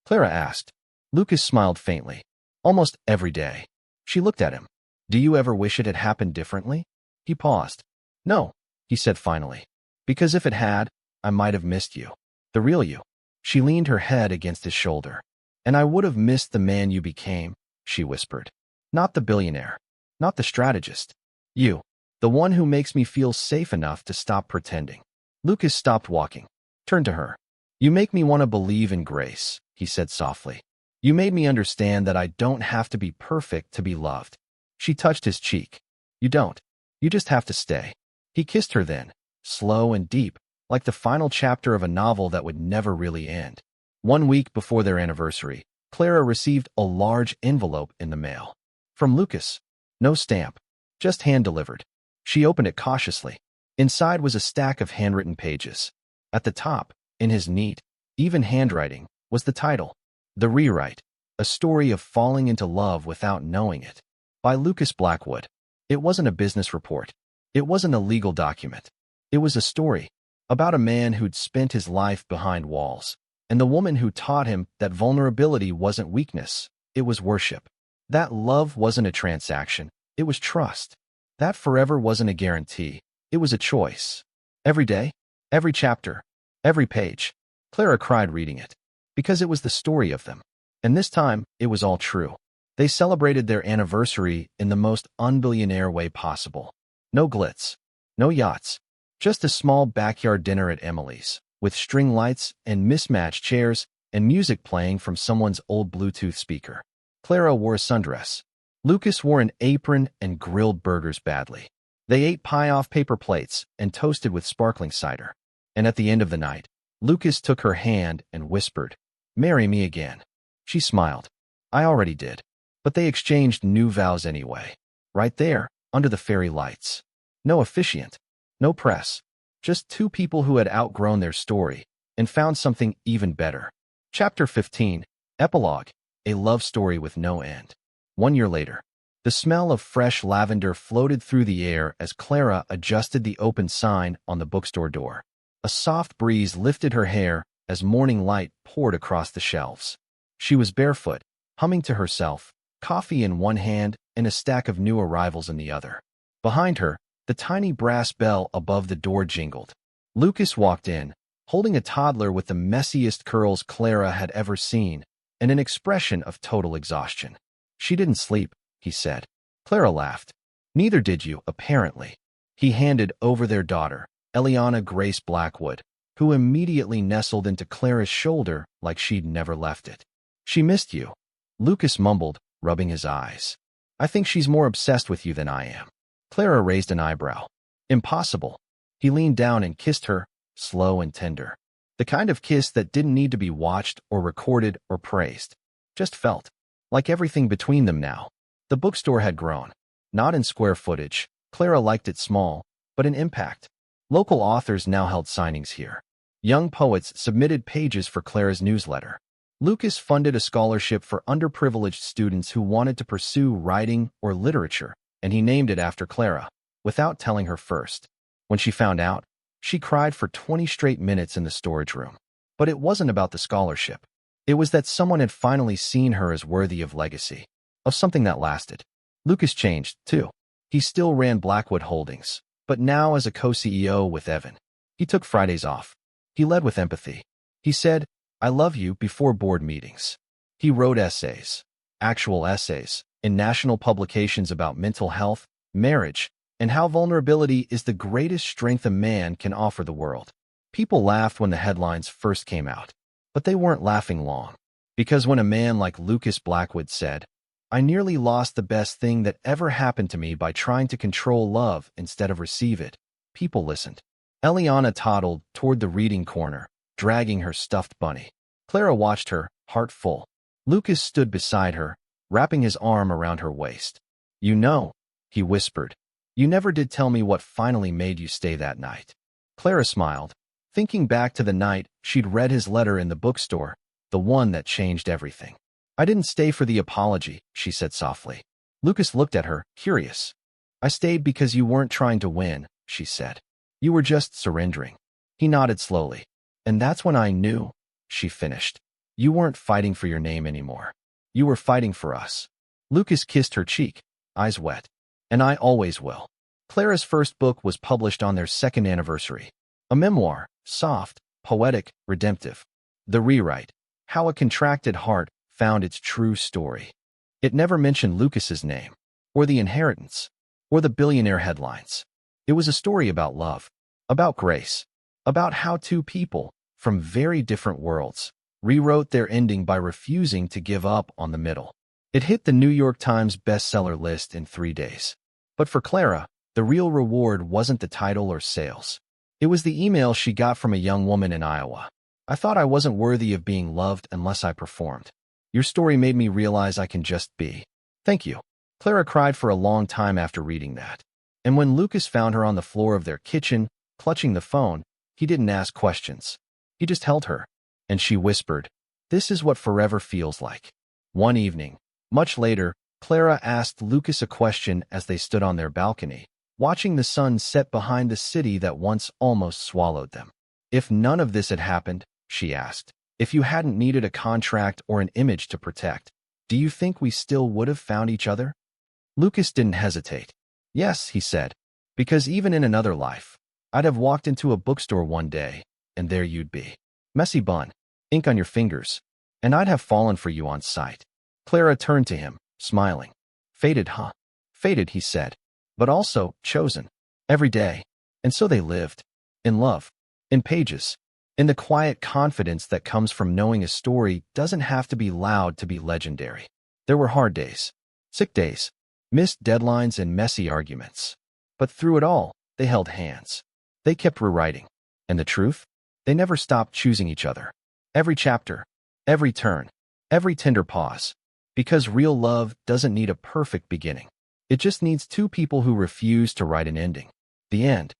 Clara asked. Lucas smiled faintly. "Almost every day." She looked at him. "Do you ever wish it had happened differently?" He paused. "No," he said finally. "Because if it had, I might have missed you. The real you." She leaned her head against his shoulder. "And I would have missed the man you became," she whispered. "Not the billionaire. Not the strategist. You. The one who makes me feel safe enough to stop pretending." Lucas stopped walking. Turned to her. "You make me want to believe in grace," he said softly. "You made me understand that I don't have to be perfect to be loved." She touched his cheek. "You don't. You just have to stay." He kissed her then, slow and deep, like the final chapter of a novel that would never really end. 1 week before their anniversary, Clara received a large envelope in the mail. From Lucas. No stamp. Just hand-delivered. She opened it cautiously. Inside was a stack of handwritten pages. At the top, in his neat, even handwriting, was the title, The Rewrite, a story of falling into love without knowing it, by Lucas Blackwood. It wasn't a business report. It wasn't a legal document. It was a story about a man who'd spent his life behind walls, and the woman who taught him that vulnerability wasn't weakness, it was worship. That love wasn't a transaction, it was trust. That forever wasn't a guarantee, it was a choice. Every day, every chapter, every page, Clara cried reading it, because it was the story of them. And this time, it was all true. They celebrated their anniversary in the most unbillionaire way possible. No glitz, no yachts, just a small backyard dinner at Emily's, with string lights and mismatched chairs and music playing from someone's old Bluetooth speaker. Clara wore a sundress. Lucas wore an apron and grilled burgers badly. They ate pie off paper plates and toasted with sparkling cider. And at the end of the night, Lucas took her hand and whispered, "Marry me again." She smiled. "I already did." But they exchanged new vows anyway. Right there, under the fairy lights. No officiant. No press. Just two people who had outgrown their story and found something even better. Chapter 15. Epilogue. A love story with no end. 1 year later. The smell of fresh lavender floated through the air as Clara adjusted the open sign on the bookstore door. A soft breeze lifted her hair as morning light poured across the shelves. She was barefoot, humming to herself, coffee in one hand and a stack of new arrivals in the other. Behind her, the tiny brass bell above the door jingled. Lucas walked in, holding a toddler with the messiest curls Clara had ever seen, and an expression of total exhaustion. "She didn't sleep," he said. Clara laughed. "Neither did you, apparently." He handed over their daughter, Eliana Grace Blackwood, who immediately nestled into Clara's shoulder like she'd never left it. "She missed you," Lucas mumbled, rubbing his eyes. "I think she's more obsessed with you than I am." Clara raised an eyebrow. "Impossible." He leaned down and kissed her, slow and tender. The kind of kiss that didn't need to be watched or recorded or praised. Just felt. Like everything between them now. The bookstore had grown. Not in square footage. Clara liked it small, but in impact. Local authors now held signings here. Young poets submitted pages for Clara's newsletter. Lucas funded a scholarship for underprivileged students who wanted to pursue writing or literature, and he named it after Clara, without telling her first. When she found out, she cried for 20 straight minutes in the storage room. But it wasn't about the scholarship. It was that someone had finally seen her as worthy of legacy, of something that lasted. Lucas changed, too. He still ran Blackwood Holdings, but now as a co-CEO with Evan. He took Fridays off. He led with empathy. He said, "I love you," before board meetings. He wrote essays, actual essays, in national publications about mental health, marriage, and how vulnerability is the greatest strength a man can offer the world. People laughed when the headlines first came out, but they weren't laughing long. Because when a man like Lucas Blackwood said, "I nearly lost the best thing that ever happened to me by trying to control love instead of receive it," people listened. Eliana toddled toward the reading corner, dragging her stuffed bunny. Clara watched her, heart full. Lucas stood beside her, wrapping his arm around her waist. "You know," he whispered, "you never did tell me what finally made you stay that night." Clara smiled, thinking back to the night she'd read his letter in the bookstore, the one that changed everything. "I didn't stay for the apology," she said softly. Lucas looked at her, curious. "I stayed because you weren't trying to win," she said. "You were just surrendering." He nodded slowly. "And that's when I knew," she finished. "You weren't fighting for your name anymore. You were fighting for us." Lucas kissed her cheek, eyes wet. "And I always will." Clara's first book was published on their second anniversary. A memoir, soft, poetic, redemptive. The Rewrite: How a Contracted Heart Found Its True Story. It never mentioned Lucas's name, or the inheritance, or the billionaire headlines. It was a story about love, about grace, about how two people, from very different worlds, rewrote their ending by refusing to give up on the middle. It hit the New York Times bestseller list in 3 days. But for Clara, the real reward wasn't the title or sales. It was the email she got from a young woman in Iowa. "I thought I wasn't worthy of being loved unless I performed. Your story made me realize I can just be. Thank you." Clara cried for a long time after reading that. And when Lucas found her on the floor of their kitchen, clutching the phone, he didn't ask questions. He just held her. And she whispered, "This is what forever feels like." One evening, much later, Clara asked Lucas a question as they stood on their balcony, watching the sun set behind the city that once almost swallowed them. "If none of this had happened," she asked, "if you hadn't needed a contract or an image to protect, do you think we still would have found each other?" Lucas didn't hesitate. "Yes," he said, "because even in another life, I'd have walked into a bookstore one day, and there you'd be. Messy bun, ink on your fingers, and I'd have fallen for you on sight." Clara turned to him, smiling. "Fated, huh?" "Fated," he said, "but also chosen. Every day." And so they lived. In love. In pages. In the quiet confidence that comes from knowing a story doesn't have to be loud to be legendary. There were hard days. Sick days. Missed deadlines and messy arguments. But through it all, they held hands. They kept rewriting. And the truth? They never stopped choosing each other. Every chapter. Every turn. Every tender pause. Because real love doesn't need a perfect beginning. It just needs two people who refuse to write an ending. The end.